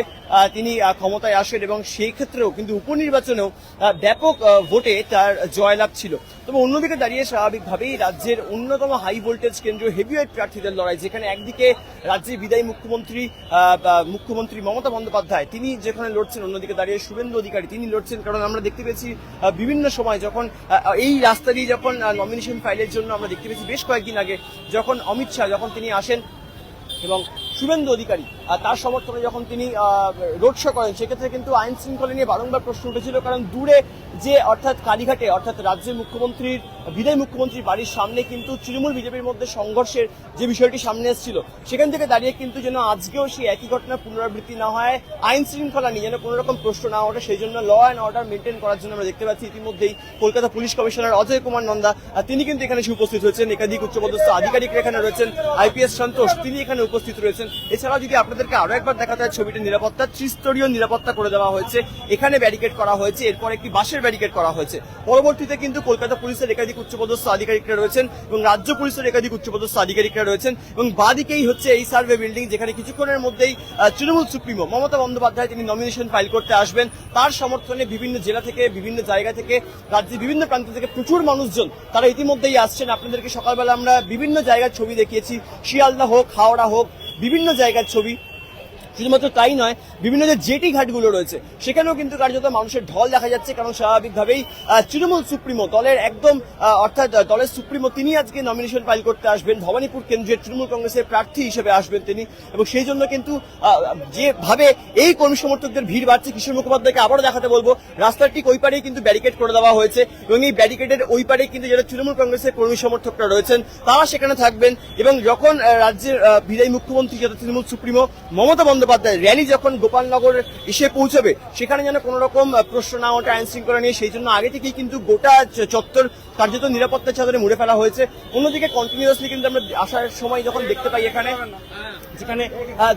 তিনি ক্ষমতায় আসেন এবং সেই ক্ষেত্রেও কিন্তু উপনির্বাচনেও ব্যাপক ভোটে তার জয়লাভ ছিল। তবে অন্যদিকে দাঁড়িয়ে স্বাভাবিকভাবেই রাজ্যের অন্যতম হাই ভোল্টেজ কেন্দ্রীয় হেভিওয়েট প্রার্থীদের লড়াই, যেখানে একদিকে রাজ্যের বিদায়ী মুখ্যমন্ত্রী মমতা বন্দ্যোপাধ্যায় তিনি যেখানে লড়ছেন, অন্যদিকে দাঁড়িয়ে শুভেন্দু অধিকারী তিনি লড়ছেন। কারণ আমরা দেখতে পেয়েছি বিভিন্ন সময় যখন এই রাস্তা দিয়ে যখন নমিনেশন ফাইলের জন্য আমরা দেখতে পেয়েছি বেশ কয়েকদিন আগে যখন অমিত শাহ যখন তিনি আসেন এবং শুভেন্দু অধিকারী তার সমর্থনে যখন তিনি রোড শো করেন, সেক্ষেত্রে কিন্তু আইন শৃঙ্খলা নিয়ে বারংবার প্রশ্ন উঠেছিল। কারণ দূরে যে অর্থাৎ কালীঘাটে অর্থাৎ রাজ্যের বিদায়ী মুখ্যমন্ত্রীর বাড়ির সামনে কিন্তু তৃণমূল বিজেপির মধ্যে সংঘর্ষের যে বিষয়টি সামনে এসেছিল, সেখান থেকে দাঁড়িয়ে কিন্তু যেন আজকেও সেই একই ঘটনার পুনরাবৃত্তি না হয়, আইন শৃঙ্খলা নিয়ে যেন কোনো রকম প্রশ্ন না ওঠে, সেই জন্য ল অ্যান্ড অর্ডার মেনটেন করার জন্য আমরা দেখতে পাচ্ছি ইতিমধ্যেই কলকাতা পুলিশ কমিশনার অজয় কুমার নন্দা তিনি কিন্তু এখানে উপস্থিত হয়েছেন। একাধিক উচ্চপদস্থ আধিকারিকরা এখানে রয়েছেন, আইপিএস সন্তোষ তিনি এখানে উপস্থিত রয়েছেন। রয়েছেন। এছাড়াও যদি আপনাদেরকে আরো একবার দেখাতে হয় ছবিটা, নিরাপত্তা ত্রিস্তরীয় নিরাপত্তা করে দেওয়া হয়েছে, এখানে ব্যারিকেড করা হয়েছে, এরপর একটি বাঁশের ব্যারিকেড করা হয়েছে। পরবর্তীতে কিন্তু কলকাতা পুলিশের একাধিক উচ্চপদস্থ আধিকারিকরা রয়েছেন এবং রাজ্য পুলিশের একাধিক উচ্চপদস্থ আধিকারিকরা রয়েছেন এবং বাদিকেই হচ্ছে এই সার্ভে বিল্ডিং, যেখানে কিছুক্ষণের মধ্যেই তৃণমূল সুপ্রিমো মমতা বন্দ্যোপাধ্যায় তিনি নমিনেশন ফাইল করতে আসবেন। তার সমর্থনে বিভিন্ন জেলা থেকে, বিভিন্ন জায়গা থেকে, রাজ্যের বিভিন্ন প্রান্ত থেকে প্রচুর মানুষজন তারা ইতিমধ্যেই আসছেন। আপনাদেরকে সকালবেলা আমরা বিভিন্ন জায়গার ছবি দেখিয়েছি, শিয়ালদা হোক, হাওড়া হোক, বিভিন্ন জায়গার ছবি। শুধুমাত্র তাই নয়, বিভিন্ন যে জেটি ঘাটগুলো রয়েছে সেখানেও কিন্তু কার্যত মানুষের ঢল দেখা যাচ্ছে, কারণ স্বাভাবিকভাবেই তৃণমূল সুপ্রিমো দলের একদম অর্থাৎ দলের সুপ্রিমো তিনি আজকে নমিনেশন ফাইল করতে আসবেন, ভবানীপুর কেন্দ্রের তৃণমূল কংগ্রেসের প্রার্থী হিসেবে আসবেন তিনি। এবং সেই জন্য কিন্তু যেভাবে এই কর্মী সমর্থকদের ভিড় বাড়ছে, কিশোর মুখোপাধ্যায়কে আবারও দেখাতে বলবো, রাস্তার ঠিক ওই পারেই কিন্তু ব্যারিকেড করে দেওয়া হয়েছে এবং এই ব্যারিকেডের ওই পারে কিন্তু যারা তৃণমূল কংগ্রেসের কর্মী সমর্থকরা রয়েছেন তারা সেখানে থাকবেন। এবং যখন রাজ্যের বিদায়ী মুখ্যমন্ত্রী যেটা তৃণমূল সুপ্রিমো মমতা বন্দ্যোপাধ্যায় র্যালি যখন গোপালনগর এসে পৌঁছবে, সেখানে যেন কোনো রকম প্রশ্ন না ওঠে আইন শৃঙ্খলা নিয়ে, সেই জন্য আগে থেকেই কিন্তু গোটা চত্বর কার্যত নিরাপত্তার চাদরে মুড়ে ফেলা হয়েছে। অন্যদিকে কন্টিনিউয়াসলি কিন্তু আমরা আসার সময় যখন দেখতে পাই এখানে, যেখানে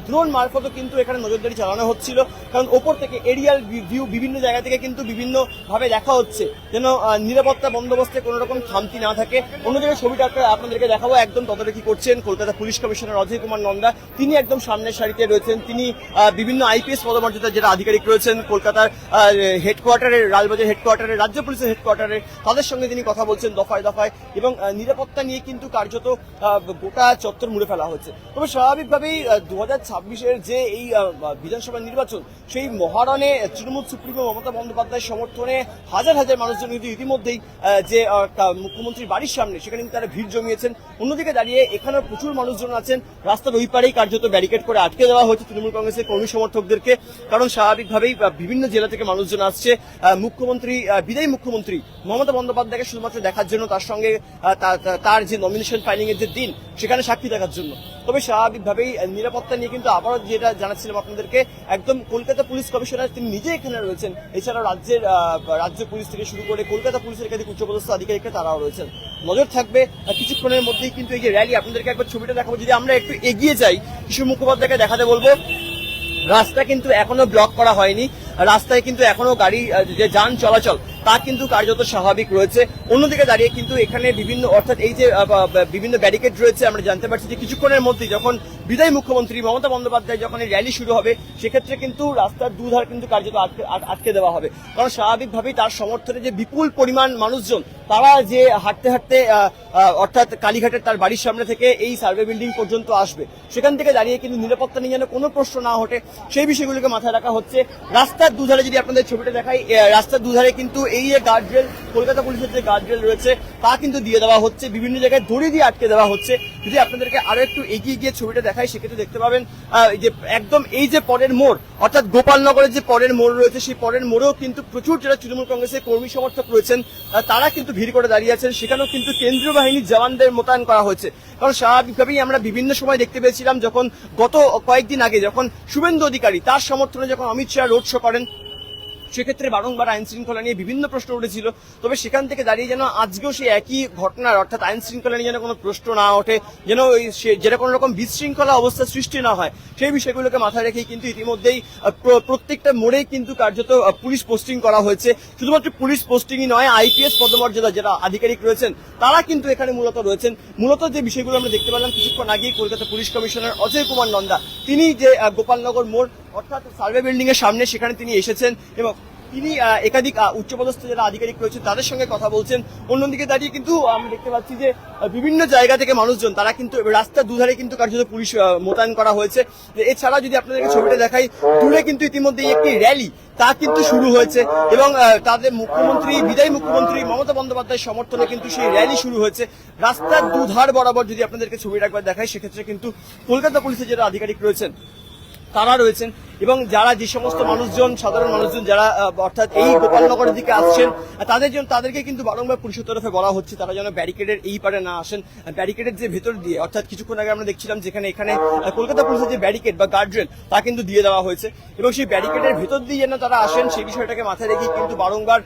ড্রোন মারফতও কিন্তু এখানে নজরদারি চালানো হচ্ছিল, কারণ ওপর থেকে এরিয়াল ভিউ বিভিন্ন জায়গা থেকে কিন্তু বিভিন্ন ভাবে দেখা হচ্ছে যেন নিরাপত্তা বন্দোবস্তে কোনো রকম খামতি না থাকে। অন্যদিকে ছবিটা আপনাদেরকে দেখাবো, একদম তদারকি করছেন কলকাতা পুলিশ কমিশনার অজয় কুমার নন্দা, তিনি একদম সামনের সারিতে রয়েছেন। তিনি বিভিন্ন আইপিএস পদমর্যাদার যারা আধিকারিক রয়েছেন কলকাতার হেডকোয়ার্টারের, লালবাজার হেডকোয়ার্টারের, রাজ্য পুলিশের হেডকোয়ার্টারে, তাদের সঙ্গে তিনি কথা বলছেন দফায় দফায় এবং নিরাপত্তা নিয়ে কিন্তু কার্যত গোটা চত্বর মুড়ে ফেলা হচ্ছে। তবে স্বাভাবিকভাবেই 2026-এর যে এই বিধানসভা নির্বাচন, সেই মহারণে তৃণমূল সুপ্রিমো মমতা বন্দ্যোপাধ্যায়ের সমর্থনে হাজার হাজার মানুষজন কিন্তু ইতিমধ্যেই যে মুখ্যমন্ত্রীর বাড়ির সামনে সেখানে কিন্তু তারা ভিড় জমিয়েছেন। অন্যদিকে দাঁড়িয়ে এখানেও প্রচুর মানুষজন আছেন, রাস্তার ওই পারেই কার্যত ব্যারিকেড করে আটকে দেওয়া হয়েছে তৃণমূল কংগ্রেসের কর্মী সমর্থকদেরকে, কারণ স্বাভাবিকভাবেই বিভিন্ন জেলা থেকে মানুষজন আসছে মুখ্যমন্ত্রী, বিদায়ী মুখ্যমন্ত্রী মমতা বন্দ্যোপাধ্যায়কে শুধুমাত্র দেখার জন্য, তার সঙ্গে তার যে নমিনেশন ফাইলিং এর যে দিন সেখানে সাক্ষী দেখার জন্য। তবে স্বাভাবিকভাবেই নিরাপত্তা নিয়ে কিন্তু আবারও যেটা জানাচ্ছিলাম আপনাদেরকে, একদম কলকাতা পুলিশ কমিশনার তিনি নিজে এখানে রয়েছেন, এছাড়াও রাজ্য পুলিশ থেকে শুরু করে কলকাতা পুলিশের একাধিক উচ্চপদস্থ আধিকারিকরা তারাও রয়েছেন। নজর থাকবে কিছুক্ষণের মধ্যেই কিন্তু এই যে র্যালি, আপনাদেরকে একবার ছবিটা দেখাবো। যদি আমরা একটু এগিয়ে যাই, কিশোর মুখোপাধ্যায়কে দেখাতে বলবো, রাস্তা কিন্তু এখনো ব্লক করা হয়নি, রাস্তায় কিন্তু এখনো গাড়ি যে যান চলাচল তা কিন্তু কার্যত স্বাভাবিক রয়েছে। অন্যদিকে দাঁড়িয়ে কিন্তু এখানে বিভিন্ন অর্থাৎ এই যে বিভিন্ন ব্যারিকেড রয়েছে, আমরা জানতে পারছি যে কিছুক্ষণের মধ্যে যখন বিদায়ী মুখ্যমন্ত্রী মমতা বন্দ্যোপাধ্যায় যখন এই র্যালি শুরু হবে, সেক্ষেত্রে কিন্তু রাস্তার দুধার কিন্তু কার্যত আটকে দেওয়া হবে, কারণ স্বাভাবিকভাবেই তার সমর্থনে যে বিপুল পরিমাণ মানুষজন তারা যে হাঁটতে হাঁটতে অর্থাৎ কালীঘাটের তার বাড়ির সামনে থেকে এই সার্ভে বিল্ডিং পর্যন্ত আসবে, সেখান থেকে দাঁড়িয়ে কিন্তু নিরাপত্তা নিয়ে যেন কোনো প্রশ্ন না ওঠে সেই বিষয়গুলোকে মাথায় রাখা হচ্ছে। রাস্তার দুধারে যদি আপনাদের ছবিটা দেখাই, রাস্তার দুধারে কিন্তু এই যে গার্ডরেল, কলকাতা পুলিশের যে গার্ডরেল রয়েছে তা কিন্তু দিয়ে দেওয়া হচ্ছে, বিভিন্ন জায়গায় দড়ি দিয়ে আটকে দেওয়া হচ্ছে। যদি আপনাদেরকে আরো একটু এগিয়ে গিয়ে ছবিটা দেখাই, সেক্ষেত্রে দেখতে পাবেন যে একদম এই যে পরের মোড়, অর্থাৎ গোপালনগরের যে পরের মোড় রয়েছে, সেই পরের মোড়েও কিন্তু প্রচুর যারা তৃণমূল কংগ্রেসের কর্মী সমর্থক রয়েছেন তারা কিন্তু ভিড় করে দাঁড়িয়ে আছেন। সেখানেও কিন্তু কেন্দ্রীয় বাহিনীর জওয়ানদের মোতায়েন করা হয়েছে, কারণ স্বাভাবিকভাবেই আমরা বিভিন্ন সময় দেখতে পেয়েছিলাম যখন গত কয়েকদিন আগে যখন শুভেন্দু অধিকারী তার সমর্থনে যখন অমিত শাহ রোড শো করেন, সেক্ষেত্রে বারংবার আইন শৃঙ্খলা নিয়ে বিভিন্ন প্রশ্ন উঠেছিল। তবে সেখান থেকে দাঁড়িয়ে যেন আজকেও সেই একই ঘটনার অর্থাৎ আইন শৃঙ্খলা নিয়ে যেন কোনো প্রশ্ন না ওঠে, যেন যেটা কোনো রকম বিশৃঙ্খলা অবস্থা সৃষ্টি না হয়, সেই বিষয়গুলোকে মাথায় রেখেই কিন্তু ইতিমধ্যেই প্রত্যেকটা মোড়েই কিন্তু কার্যত পুলিশ পোস্টিং করা হয়েছে। শুধুমাত্র পুলিশ পোস্টিংই নয়, আইপিএস পদমর্যাদা যারা আধিকারিক রয়েছেন তারা কিন্তু এখানে মূলত রয়েছেন। মূলত যে বিষয়গুলো আমরা দেখতে পেলাম কিছুক্ষণ আগেই, কলকাতা পুলিশ কমিশনার অজয় কুমার নন্দা তিনি যে গোপালনগর মোড় অর্থাৎ সার্ভে বিল্ডিং এর সামনে সেখানে তিনি এসেছেন এবং তিনি একাধিক উচ্চপদস্থ যারা আধিকারিক রয়েছেন তাদের সঙ্গে কথা বলছেন। অন্যদিকে দাঁড়িয়ে কিন্তু আমরা দেখতে পাচ্ছি যে বিভিন্ন জায়গা থেকে মানুষজন তারা কিন্তু রাস্তার দুধারে কিন্তু কার্যত পুলিশ মোতায়েন করা হয়েছে। এছাড়া যদি আপনাদেরকে ছবিটা দেখাই, দূরে কিন্তু ইতিমধ্যে একটি র্যালি তা কিন্তু শুরু হয়েছে এবং তাদের মুখ্যমন্ত্রী, বিদায়ী মুখ্যমন্ত্রী মমতা বন্দ্যোপাধ্যায়ের সমর্থনে কিন্তু সেই র্যালি শুরু হয়েছে। রাস্তার দুধার বরাবর যদি আপনাদেরকে ছবিটা একবার দেখাই, সেক্ষেত্রে কিন্তু কলকাতা পুলিশের যারা আধিকারিক রয়েছেন তারা রয়েছেন এবং যারা যে সমস্ত মানুষজন, সাধারণ মানুষজন যারা অর্থাৎ এই গোপালনগরের দিকে আসছেন তাদেরকে কিন্তু বারংবার পুলিশের তরফে বলা হচ্ছে তারা যেন ব্যারিকেডের এই পারে না আসেন। ব্যারিকেডের যে ভেতর দিয়ে, অর্থাৎ কিছুক্ষণ আগে আমরা দেখছিলাম যেখানে এখানে কলকাতা পুলিশের যে ব্যারিকেড বা গার্ডরেল তা কিন্তু দিয়ে দেওয়া হয়েছে এবং সেই ব্যারিকেডের ভেতর দিয়ে যেন তারা আসেন সেই বিষয়টাকে মাথায় রেখে কিন্তু বারংবার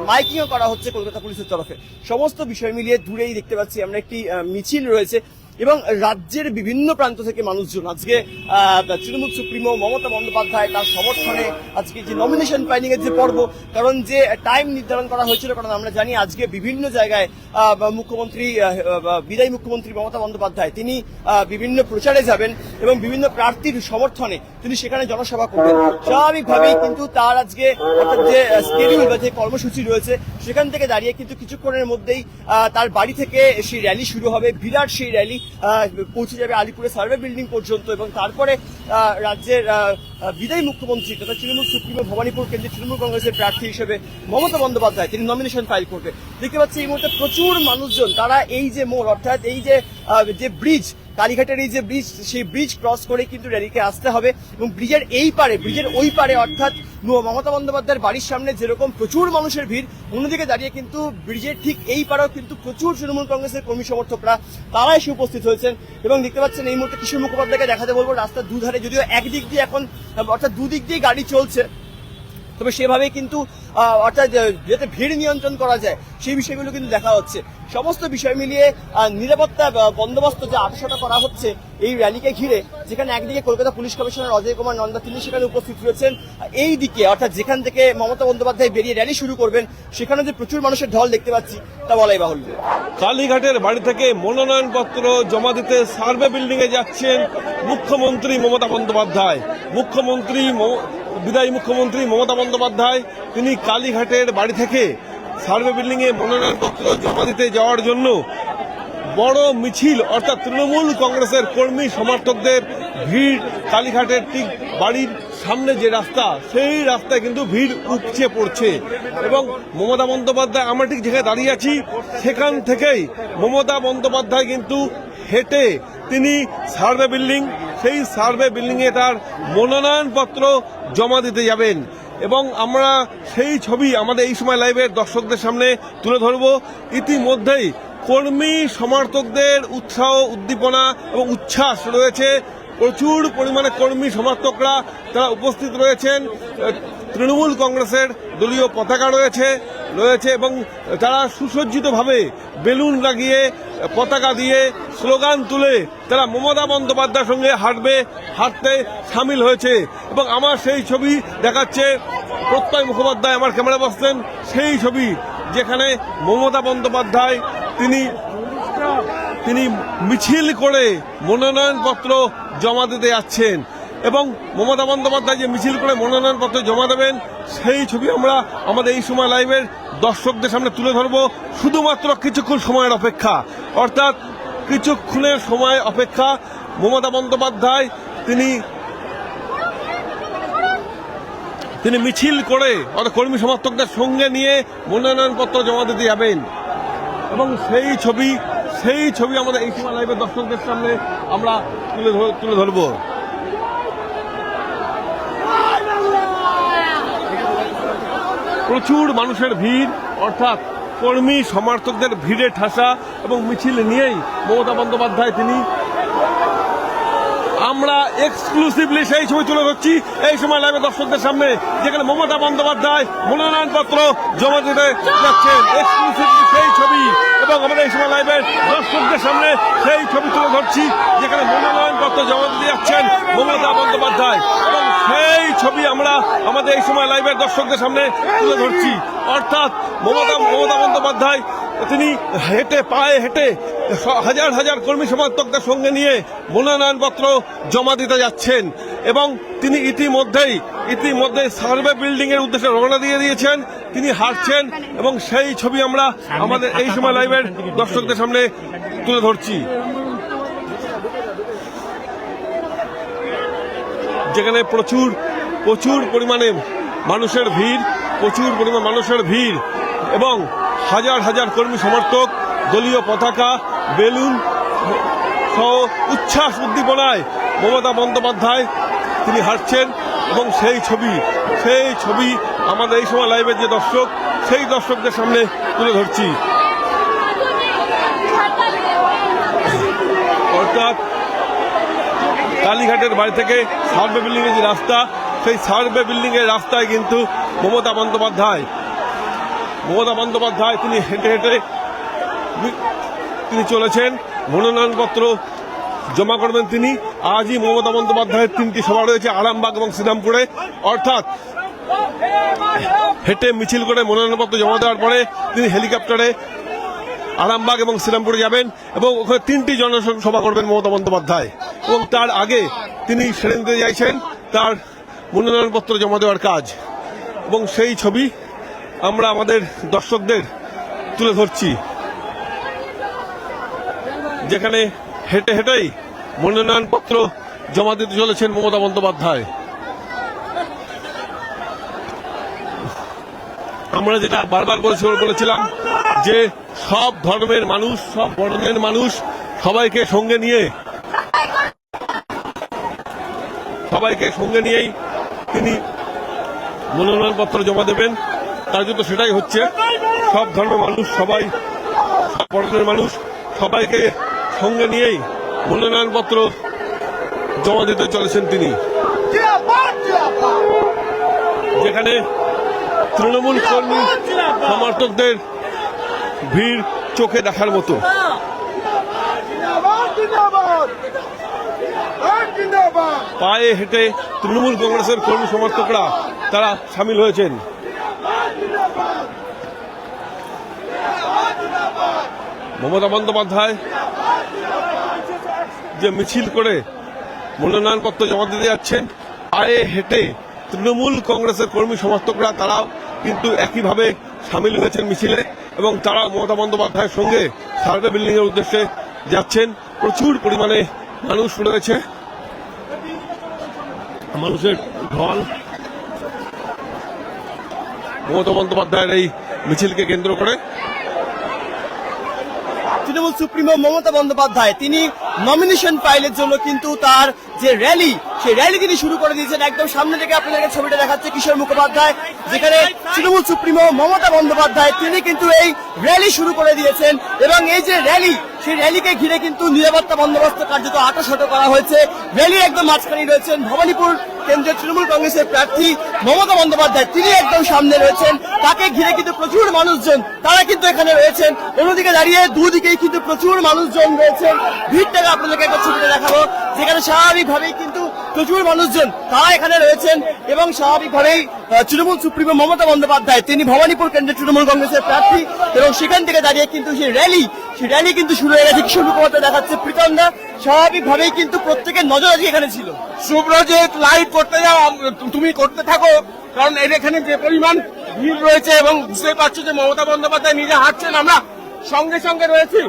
মাইকিংও করা হচ্ছে কলকাতা পুলিশের তরফে। সমস্ত বিষয় মিলিয়ে দূরেই দেখতে পাচ্ছি আমরা একটি মিছিল রয়েছে, এবং রাজ্যের বিভিন্ন প্রান্ত থেকে মানুষজন আজকে তৃণমূল সুপ্রিমো মমতা বন্দ্যোপাধ্যায় তার সমর্থনে আজকে যে নমিনেশন ফাইলিং এর যে পর্ব, কারণ যে টাইম নির্ধারণ করা হয়েছিল, কারণ আমরা জানি আজকে বিভিন্ন জায়গায় মুখ্যমন্ত্রী বিদায়ী মুখ্যমন্ত্রী মমতা বন্দ্যোপাধ্যায় তিনি বিভিন্ন প্রচারে যাবেন এবং বিভিন্ন প্রার্থীর সমর্থনে তিনি সেখানে জনসভা করবেন। স্বাভাবিকভাবেই কিন্তু তার আজকে অর্থাৎ যে স্কেডিউল বা যে কর্মসূচি রয়েছে সেখান থেকে দাঁড়িয়ে কিন্তু কিছুক্ষণের মধ্যেই তার বাড়ি থেকে সেই র্যালি শুরু হবে। বিরাট সেই র্যালি পৌঁছে যাবে আলিপুরে সার্ভে বিল্ডিং পর্যন্ত এবং তারপরে রাজ্যের বিদায়ী মুখ্যমন্ত্রী তথা তৃণমূল সুপ্রিমো ভবানীপুর কেন্দ্রের তৃণমূল কংগ্রেসের প্রার্থী হিসেবে মমতা বন্দ্যোপাধ্যায় তিনি নমিনেশন ফাইল করবে। দেখতে পাচ্ছি এই মুহূর্তে প্রচুর মানুষজন তারা এই যে মোড় অর্থাৎ এই যে ব্রিজ কালীঘাটের এই যে ব্রিজ সেই ব্রিজ ক্রস করে কিন্তু র্যালিকে আসতে হবে এবং ব্রিজের ওই পারে অর্থাৎ মমতা বন্দ্যোপাধ্যায়ের বাড়ির সামনে যেরকম প্রচুর মানুষের ভিড়, অন্যদিকে দাঁড়িয়ে কিন্তু ব্রিজের ঠিক এই পারেও কিন্তু প্রচুর তৃণমূল কংগ্রেসের কর্মী সমর্থকরা তারা এসে উপস্থিত হয়েছেন এবং দেখতে পাচ্ছেন এই মুহূর্তে কিশোর মুখোপাধ্যায়কে দেখাতে বলবো রাস্তার দুধারে, যদিও একদিক দিয়ে এখন অর্থাৎ দুদিক দিয়ে গাড়ি চলছে, তবে সেভাবে কিন্তু অর্থাৎ যাতে ভিড় নিয়ন্ত্রণ করা যায় সেই বিষয়গুলো কিন্তু দেখা হচ্ছে। সমস্ত বিষয় মিলিয়ে নিরাপত্তা বন্দোবস্ত যে আটশোটা করা হচ্ছে এই র্যালিকে ঘিরে, যেখানে একদিকে কলকাতা পুলিশ কমিশনার অজয় কুমার নন্দা তিনি সেখানে উপস্থিত রয়েছেন, এই দিকে অর্থাৎ যেখান থেকে মমতা বন্দ্যোপাধ্যায় বেরিয়ে র্যালি শুরু করবেন সেখানে যে প্রচুর মানুষের ঢল দেখতে পাচ্ছি তা বলাই বাহুল্য। কালীঘাটের বাড়ি থেকে মনোনয়নপত্র জমা দিতে সার্ভে বিল্ডিং এ যাচ্ছেন মুখ্যমন্ত্রী মমতা বন্দ্যোপাধ্যায়। বিদায়ী মুখ্যমন্ত্রী মমতা বন্দ্যোপাধ্যায় তিনি কালীঘাটের বাড়ি থেকে সার্ভে বিল্ডিং এ মনোনয়নপত্র জমা দিতে যাওয়ার জন্য বড় মিছিল অর্থাৎ তৃণমূল কংগ্রেসের কর্মী সমর্থকদের ভিড় কালীঘাটের ঠিক বাড়ির সামনে যে রাস্তা সেই রাস্তায় কিন্তু ভিড় উপচে পড়ছে এবং মমতা বন্দ্যোপাধ্যায় আমরা ঠিক যেখানে দাঁড়িয়ে আছি সেখান থেকেই মমতা বন্দ্যোপাধ্যায় কিন্তু হেঁটে তিনি সেই সার্ভে বিল্ডিং এ তার মনোনয়নপত্র জমা দিতে যাবেন এবং আমরা সেই ছবি আমাদের এই সময় লাইভের দর্শকদের সামনে তুলে ধরব। ইতিমধ্যেই কর্মী সমর্থকদের উৎসাহ উদ্দীপনা এবং উচ্ছ্বাস রয়েছে, প্রচুর পরিমাণে কর্মী সমর্থকরা তারা উপস্থিত রয়েছেন, তৃণমূল কংগ্রেসের দলীয় পতাকা রয়েছে এবং তারা সুসজ্জিতভাবে বেলুন লাগিয়ে পতাকা দিয়ে স্লোগান তুলে তারা মমতা বন্দ্যোপাধ্যায়ের সঙ্গে হাঁটতে সামিল হয়েছে এবং আমার সেই ছবি দেখাচ্ছে প্রত্যয় মুখোপাধ্যায় আমার ক্যামেরা বসছেন, সেই ছবি যেখানে মমতা বন্দ্যোপাধ্যায় তিনি মিছিল করে মনোনয়নপত্র জমা দিতে যাচ্ছেন এবং মমতা বন্দ্যোপাধ্যায় যে মিছিল করে মনোনয়নপত্র জমা দেবেন সেই ছবি আমরা আমাদের এই সময় লাইভের দর্শকদের সামনে তুলে ধরবো। শুধুমাত্র কিছুক্ষণ সময়ের অপেক্ষা, অর্থাৎ কিছুক্ষণের সময় অপেক্ষা। মমতা বন্দ্যোপাধ্যায় তিনি মিছিল করে অর্থাৎ কর্মী সমর্থকদের সঙ্গে নিয়ে মনোনয়নপত্র জমা দিতে যাবেন এবং সেই ছবি আমাদের এই সময় লাইভের দর্শকদের সামনে আমরা তুলে ধরবো। প্রচুর মানুষের ভিড় অর্থাৎ কর্মী সমর্থকদের ভিড়ে ঠাসা এবং মিছিল নিয়েই মমতা বন্দ্যোপাধ্যায় আমরা এক্সক্লুসিভলি সেই ছবি তুলে ধরছি এই সময় লাইভে দর্শকদের সামনে, যেখানে মমতা বন্দ্যোপাধ্যায় মনোনয়নপত্র জমা দিতে যাচ্ছেন। এক্সক্লুসিভলি সেই ছবি এবং আমাদের এই সময় লাইভের দর্শকদের সামনে সেই ছবি তুলে ধরছি, যেখানে মনোনয়নপত্র জমা দিতে যাচ্ছেন মমতা বন্দ্যোপাধ্যায় এবং সেই ছবি আমরা আমাদের এই সময় লাইভের দর্শকদের সামনে তুলে ধরছি। অর্থাৎ মমতা বন্দ্যোপাধ্যায় তিনি পায়ে হেঁটে হাজার হাজার কর্মী সমর্থকদের সঙ্গে নিয়ে মনোনয়নপত্র জমা দিতে যাচ্ছেন এবং তিনি ইতিমধ্যেই সার্ভে বিল্ডিং এর উদ্দেশ্যে রওনা দিয়ে দিয়েছেন, তিনি হাঁটছেন এবং সেই ছবি আমরা আমাদের এই সময় লাইভের দর্শকদের সামনে তুলে ধরছি, যেখানে প্রচুর পরিমাণে মানুষের ভিড় এবং হাজার হাজার কর্মী সমর্থক দলীয় পতাকা বেলুন সহ উচ্ছ্বাস উদ্দীপনায় মমতা বন্দ্যোপাধ্যায় তিনি হাঁটছেন এবং সেই ছবি আমাদের এই সময় লাইভের যে দর্শক সেই দর্শকদের সামনে তুলে ধরছি। অর্থাৎ কালীঘাটের বাড়ি থেকে সার্ভে বিল্ডিং এর যে রাস্তা সেই সার্ভে বিল্ডিং এর রাস্তায় কিন্তু মমতা বন্দ্যোপাধ্যায় তিনি হেঁটে তিনি চলেছেন মনোনয়নপত্র জমা করবেন তিনি। আজই মমতা বন্দ্যোপাধ্যায়ের 3টি সভা রয়েছে আরামবাগ এবং শ্রীরামপুরে, অর্থাৎ হেঁটে মিছিল করে মনোনয়নপত্র জমা দেওয়ার পরে তিনি হেলিকপ্টারে আরামবাগ এবং শ্রীরামপুরে যাবেন এবং ওখানে 3টি জনসভা করবেন মমতা বন্দ্যোপাধ্যায়, এবং তার আগে তিনি সেরে নিতে চাইছেন তার মনোনয়নপত্র জমা দেওয়ার কাজ, এবং সেই ছবি আমরা আমাদের দর্শকদের তুলে ধরছি, যেখানে হেঁটে হেঁটেই মনোনয়নপত্র জমা দিতে চলেছেন মমতা বন্দ্যোপাধ্যায়। আমরা যেটা বারবার বলেছিলাম যে সব ধর্মের মানুষ, সব বর্ণের মানুষ সবাইকে সঙ্গে নিয়েই তিনি মনোনয়নপত্র জমা দেবেন। তার জন্য সেটাই হচ্ছে, সব ধর্মের মানুষ, সব বর্ণের মানুষ সবাইকে সঙ্গে নিয়েই মনোনয়নপত্র জমা দিতে চলেছেন তিনি, যেখানে তৃণমূল কর্মী সমর্থকদের ভিড় চোখে দেখার মতো। পায়ে হেঁটে তৃণমূল কংগ্রেসের কর্মী সমর্থকরা তারা সামিল হয়েছেন। মমতা বন্দ্যোপাধ্যায় যে মিছিল করে মনোনয়নপত্র জমা দিতে যাচ্ছেন, পায়ে হেঁটে তৃণমূল কংগ্রেসের কর্মী সমর্থকরা তারাও কিন্তু একইভাবে সামিল হয়েছেন মিছিলে, এবং তারা মমতা বন্দ্যোপাধ্যায়ের সঙ্গে সার্ভে বিল্ডিং এর উদ্দেশ্যে যাচ্ছেন। প্রচুর পরিমাণে মানুষ রয়েছে, মানুষের ঢল মমতা বন্দ্যোপাধ্যায়ের এই মিছিলকে কেন্দ্র করে। তৃণমূল সুপ্রিমো মমতা বন্দ্যোপাধ্যায় তিনি নমিনেশন ফাইলের জন্য কিন্তু তার যে র্যালি, সেই র্যালি তিনি শুরু করে দিয়েছেন। একদম সামনে থেকে আপনাদেরকে ছবিটা দেখাচ্ছে কিশোর মুখোপাধ্যায়, যেখানে তৃণমূল সুপ্রিমো মমতা বন্দ্যোপাধ্যায় তিনি কিন্তু এই র্যালি শুরু করে দিয়েছেন, এবং এই যে র্যালি, সেই র্যালিকে ঘিরে কিন্তু নিরাপত্তা বন্দোবস্ত কার্যত আঁটাশাটো করা হয়েছে। র্যালির একদম মাঝখানে রয়েছেন ভবানীপুর কেন্দ্রীয় তৃণমূল কংগ্রেসের প্রার্থী মমতা বন্দ্যোপাধ্যায়, তিনি একদম সামনে রয়েছেন। তাকে ঘিরে কিন্তু প্রচুর মানুষজন তারা কিন্তু এখানে রয়েছেন। অন্যদিকে দাঁড়িয়ে দুদিকেই কিন্তু প্রচুর মানুষজন রয়েছেন। ভিড়টাকে আপনাদেরকে একটা ছবিটা দেখাবো, যেখানে স্বাভাবিকভাবেই কিন্তু প্রচুর মানুষজন তারা এখানে রয়েছেন, এবং স্বাভাবিকভাবেই তৃণমূল সুপ্রিমো মমতা বন্দ্যোপাধ্যায় তিনি ভবানীপুর কেন্দ্রের তৃণমূল কংগ্রেসের প্রার্থী, এবং সেখান থেকে দাঁড়িয়ে কিন্তু সেই র্যালি কিন্তু শুরু হয়ে গেছে। কিশোর মুখোপাধ্যায় দেখাচ্ছে প্রীতম দা, স্বাভাবিকভাবেই কিন্তু প্রত্যেকের নজর আজকে এখানে ছিল। সুব্রজিৎ, লাইভ করতে যাও, তুমি করতে থাকো, কারণ এর এখানে যে পরিমাণ ভিড় রয়েছে, এবং বুঝতে পারছো যে মমতা বন্দ্যোপাধ্যায় নিজে হাঁটছেন, আমরা সঙ্গে রয়েছি।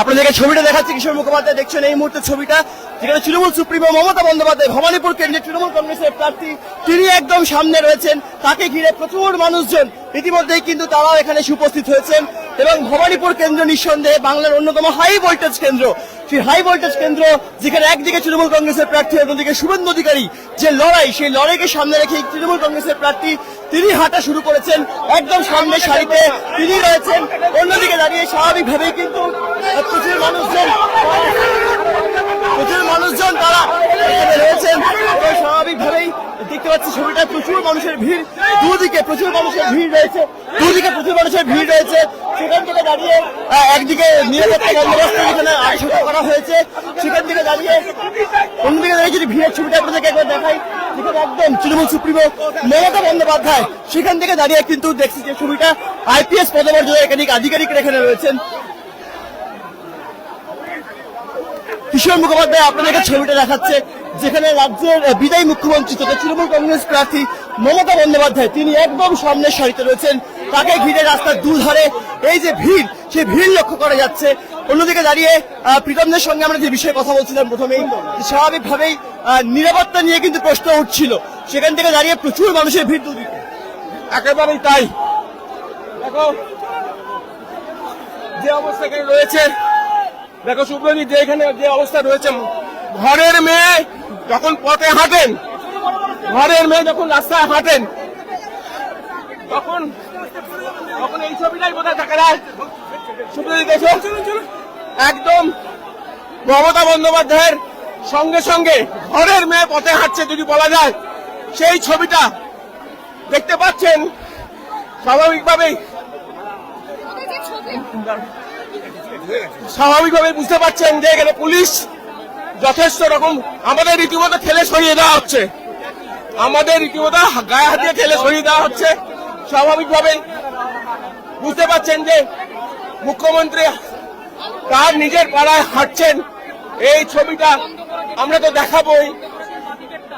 আপনাদেরকে ছবিটা দেখাচ্ছে কিশোর মুখোপাধ্যায়, দেখছেন এই মুহূর্তে ছবিটা, যেখানে তৃণমূল সুপ্রিমো মমতা বন্দ্যোপাধ্যায় ভবানীপুর কেন্দ্রের তৃণমূল কংগ্রেসের প্রার্থী তিনি একদম সামনে রয়েছেন। তাকে ঘিরে প্রচুর মানুষজন ইতিমধ্যেই কিন্তু তারাও এখানে উপস্থিত হয়েছেন, এবং ভবানীপুর কেন্দ্র নিঃসন্দেহে বাংলার অন্যতম হাই ভোল্টেজ কেন্দ্র। সেই হাই ভোল্টেজ কেন্দ্র, যেখানে একদিকে তৃণমূল কংগ্রেসের প্রার্থী, অন্যদিকে শুভেন্দু অধিকারী যে লড়াই, সেই লড়াইকে সামনে রেখে তৃণমূল কংগ্রেসের প্রার্থী তিনি হাঁটা শুরু করেছেন। একদম সামনে সারিতে তিনি রয়েছেন। অন্যদিকে দাঁড়িয়ে স্বাভাবিকভাবেই কিন্তু প্রচুর মানুষজন তারা এখানে রয়েছেন, এবং স্বাভাবিকভাবেই দেখতে পাচ্ছি ছবিটা প্রচুর মানুষের ভিড়, দুদিকে প্রচুর মানুষের ভিড় রয়েছে। সেখান থেকে দাঁড়িয়ে একদিকে নিরাপত্তা বন্দোবস্ত এখানে আয়োজন করা হয়েছে, সেখান থেকে দাঁড়িয়ে অন্যদিকে দাঁড়িয়ে যদি ভিড়ের ছবিটা আপনাদেরকে একবার দেখাই, যেখানে একদম তৃণমূল সুপ্রিমো মমতা বন্দ্যোপাধ্যায় সেখান থেকে দাঁড়িয়ে কিন্তু দেখছি যে ছবিটা আইপিএস পদমর্যাদার একাধিক আধিকারিকরা এখানে রয়েছেন। কিশোর মুখোপাধ্যায় আপনাদেরকে ছবিটা দেখাচ্ছে, যেখানে রাজ্যের বিদায়ী মুখ্যমন্ত্রী তথা তৃণমূল কংগ্রেস প্রার্থী মমতা বন্দ্যোপাধ্যায় তিনি একদম সামনের সারিতে রয়েছেন। তাকে ঘিরে রাস্তার দুধারে এই যে ভিড়, সেই ভিড় লক্ষ্য করা যাচ্ছে। অন্যদিকে দাঁড়িয়ে প্রীতমদের সঙ্গে আমরা যে বিষয়ে কথা বলছিলাম প্রথমেই, স্বাভাবিকভাবেই নিরাপত্তা নিয়ে কিন্তু প্রশ্ন উঠছিল, সেখান থেকে দাঁড়িয়ে প্রচুর মানুষের ভিড় দুদিকে। একেবারেই তাই, দেখো যে অবস্থা এখানে রয়েছে, দেখো সুব্রজিৎ, যে এখানে যে অবস্থা রয়েছে, ঘরের মেয়ে যখন পথে হাঁটেন, যখন রাস্তায় হাঁটেন, তখন এই ছবিটাই বোধহয় দেখা যায়। সুব্রজিৎ দেখো, একদম মমতা বন্দ্যোপাধ্যায়ের সঙ্গে ঘরের মেয়ে পথে হাঁটছে যদি বলা যায়, সেই ছবিটা দেখতে পাচ্ছেন। স্বাভাবিকভাবেই স্বাভাবিকভাবে বুঝতে পারছেন যে এখানে পুলিশ যথেষ্ট রকম আমাদের রীতিমতো ঠেলে সরিয়ে দেওয়া হচ্ছে, আমাদের রীতিমতো গায়ে হাত দিয়ে ঠেলে সরিয়ে দেওয়া হচ্ছে। স্বাভাবিকভাবে বুঝতে পারছেন যে মুখ্যমন্ত্রী তার নিজের পাড়ায় হাঁটছেন, এই ছবিটা আমরা তো দেখাবোই,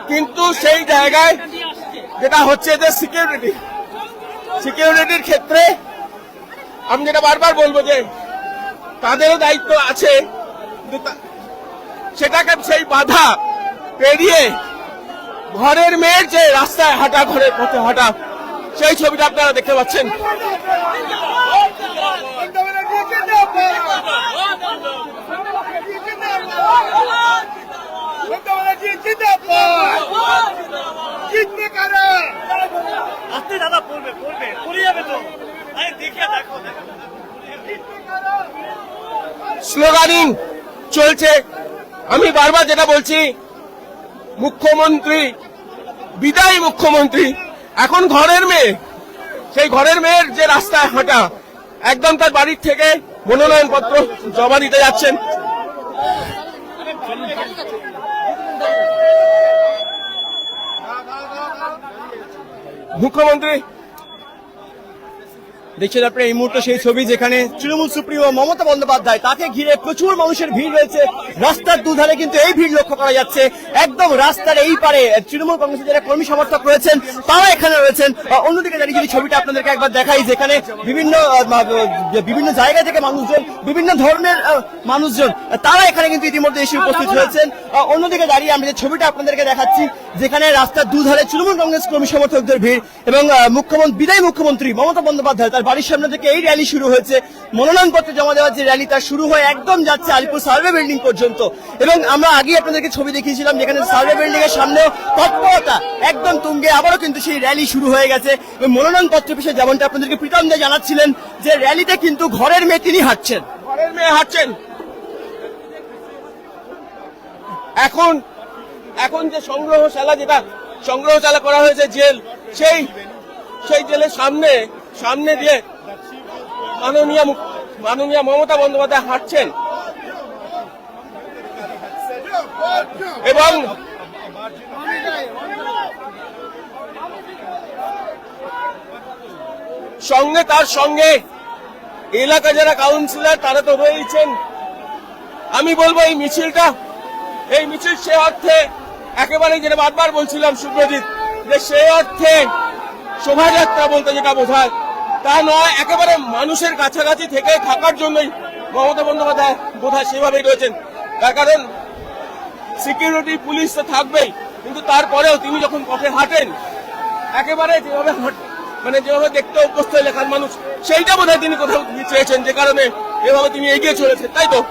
কিন্তু সেই জায়গায় যেটা হচ্ছে যে সিকিউরিটির ক্ষেত্রে আমি যেটা বারবার বলবো যে তাদেরও দায়িত্ব আছে, সেটাকে সেই বাধা পেরিয়ে ঘরের মেয়ের যে রাস্তায় হাঁটা, ঘরের পথে হাঁটা, সেই ছবিটা আপনারা দেখতে পাচ্ছেন। স্লোগানিং চলছে। আমি বারবার যেটা বলছি, মুখ্যমন্ত্রী, বিদায়ী মুখ্যমন্ত্রী এখন ঘরের মেয়ে, সেই ঘরের মেয়ের যে রাস্তায় হাঁটা, একদম তার বাড়ির থেকে মনোনয়নপত্র জমা দিতে যাচ্ছেন। মুখ্যমন্ত্রী দেখছেন আপনারা এই মুহূর্তে সেই ছবি যেখানে তৃণমূল সুপ্রিমো মমতা বন্দ্যোপাধ্যায়, তাকে ঘিরে প্রচুর মানুষের ভিড় রয়েছে। রাস্তার দুধারে কিন্তু এই ভিড় লক্ষ্য করা যাচ্ছে। একদম রাস্তার এই পারে তৃণমূল কংগ্রেসের যারা কর্মী সমর্থক রয়েছেন তারা এখানে রয়েছেন। অন্যদিকে দাঁড়িয়ে যদি ছবিটা আপনাদেরকে একবার দেখাই, যেখানে বিভিন্ন জায়গা থেকে মানুষজন, বিভিন্ন ধর্মের মানুষজন, তারা এখানে কিন্তু ইতিমধ্যে এসে উপস্থিত হয়েছেন। অন্যদিকে দাঁড়িয়ে আমি যে ছবিটা আপনাদেরকে দেখাচ্ছি, যেখানে রাস্তার দুধারে তৃণমূল কংগ্রেস কর্মী সমর্থকদের ভিড় এবং বিদায়ী মুখ্যমন্ত্রী মমতা বন্দ্যোপাধ্যায় তার বাড়ির সামনে থেকে এই র্যালি শুরু হয়েছে। মনোনয়নপত্র জমা দেওয়ার যে র্যালি, তা শুরু হয়ে একদম যাচ্ছে আলিপুর সার্ভে বিল্ডিং পর্যন্ত। এবং আমরা আগে আপনাদেরকে ছবি দেখিয়েছিলাম যেখানে সার্ভে বিল্ডিং এর সামনেও তৎপরতা একদম তুঙ্গে, আবারও কিন্তু সেই র্যালি শুরু হয়ে গেছে। মনোনয়নপত্র বিষয়ে যেমনটা আপনাদেরকে প্রীতম দা জানাচ্ছিলেন যে র্যালিতে কিন্তু ঘরের মেয়ে তিনি হাঁটছেন, ঘরের মেয়ে হাঁটছেন। এখন যে সংগ্রহশালা করা হয়েছে জেল, সেই জেলের সামনে দিয়ে মাননীয় মমতা বন্দ্যোপাধ্যায় হাঁটছেন এবং তার সঙ্গে এলাকা যারা কাউন্সিলর তারা তো রয়েছেন। আমি বলবো এই মিছিল সে অর্থে একেবারে যেটা বারবার বলছিলাম সুব্রজিৎ, যে সে অর্থে শোভাযাত্রা বলতে যেটা বোঝায় তা নয়, একেবারে মানুষের কাছাকাছি থেকে থাকার জন্যই মমতা বন্দ্যোপাধ্যায় বোধহয় সেভাবেই রয়েছেন। তার কারণ সিকিউরিটি পুলিশ তো থাকবেই, কিন্তু তারপরেও তিনি যখন পথে হাঁটেন, একেবারে যেভাবে দেখতে অভ্যস্ত এলাকার মানুষ, সেইটা বোধহয় তিনি কোথাও চেয়েছেন, যে কারণে এভাবে তিনি এগিয়ে চলেছেন, তাই তো?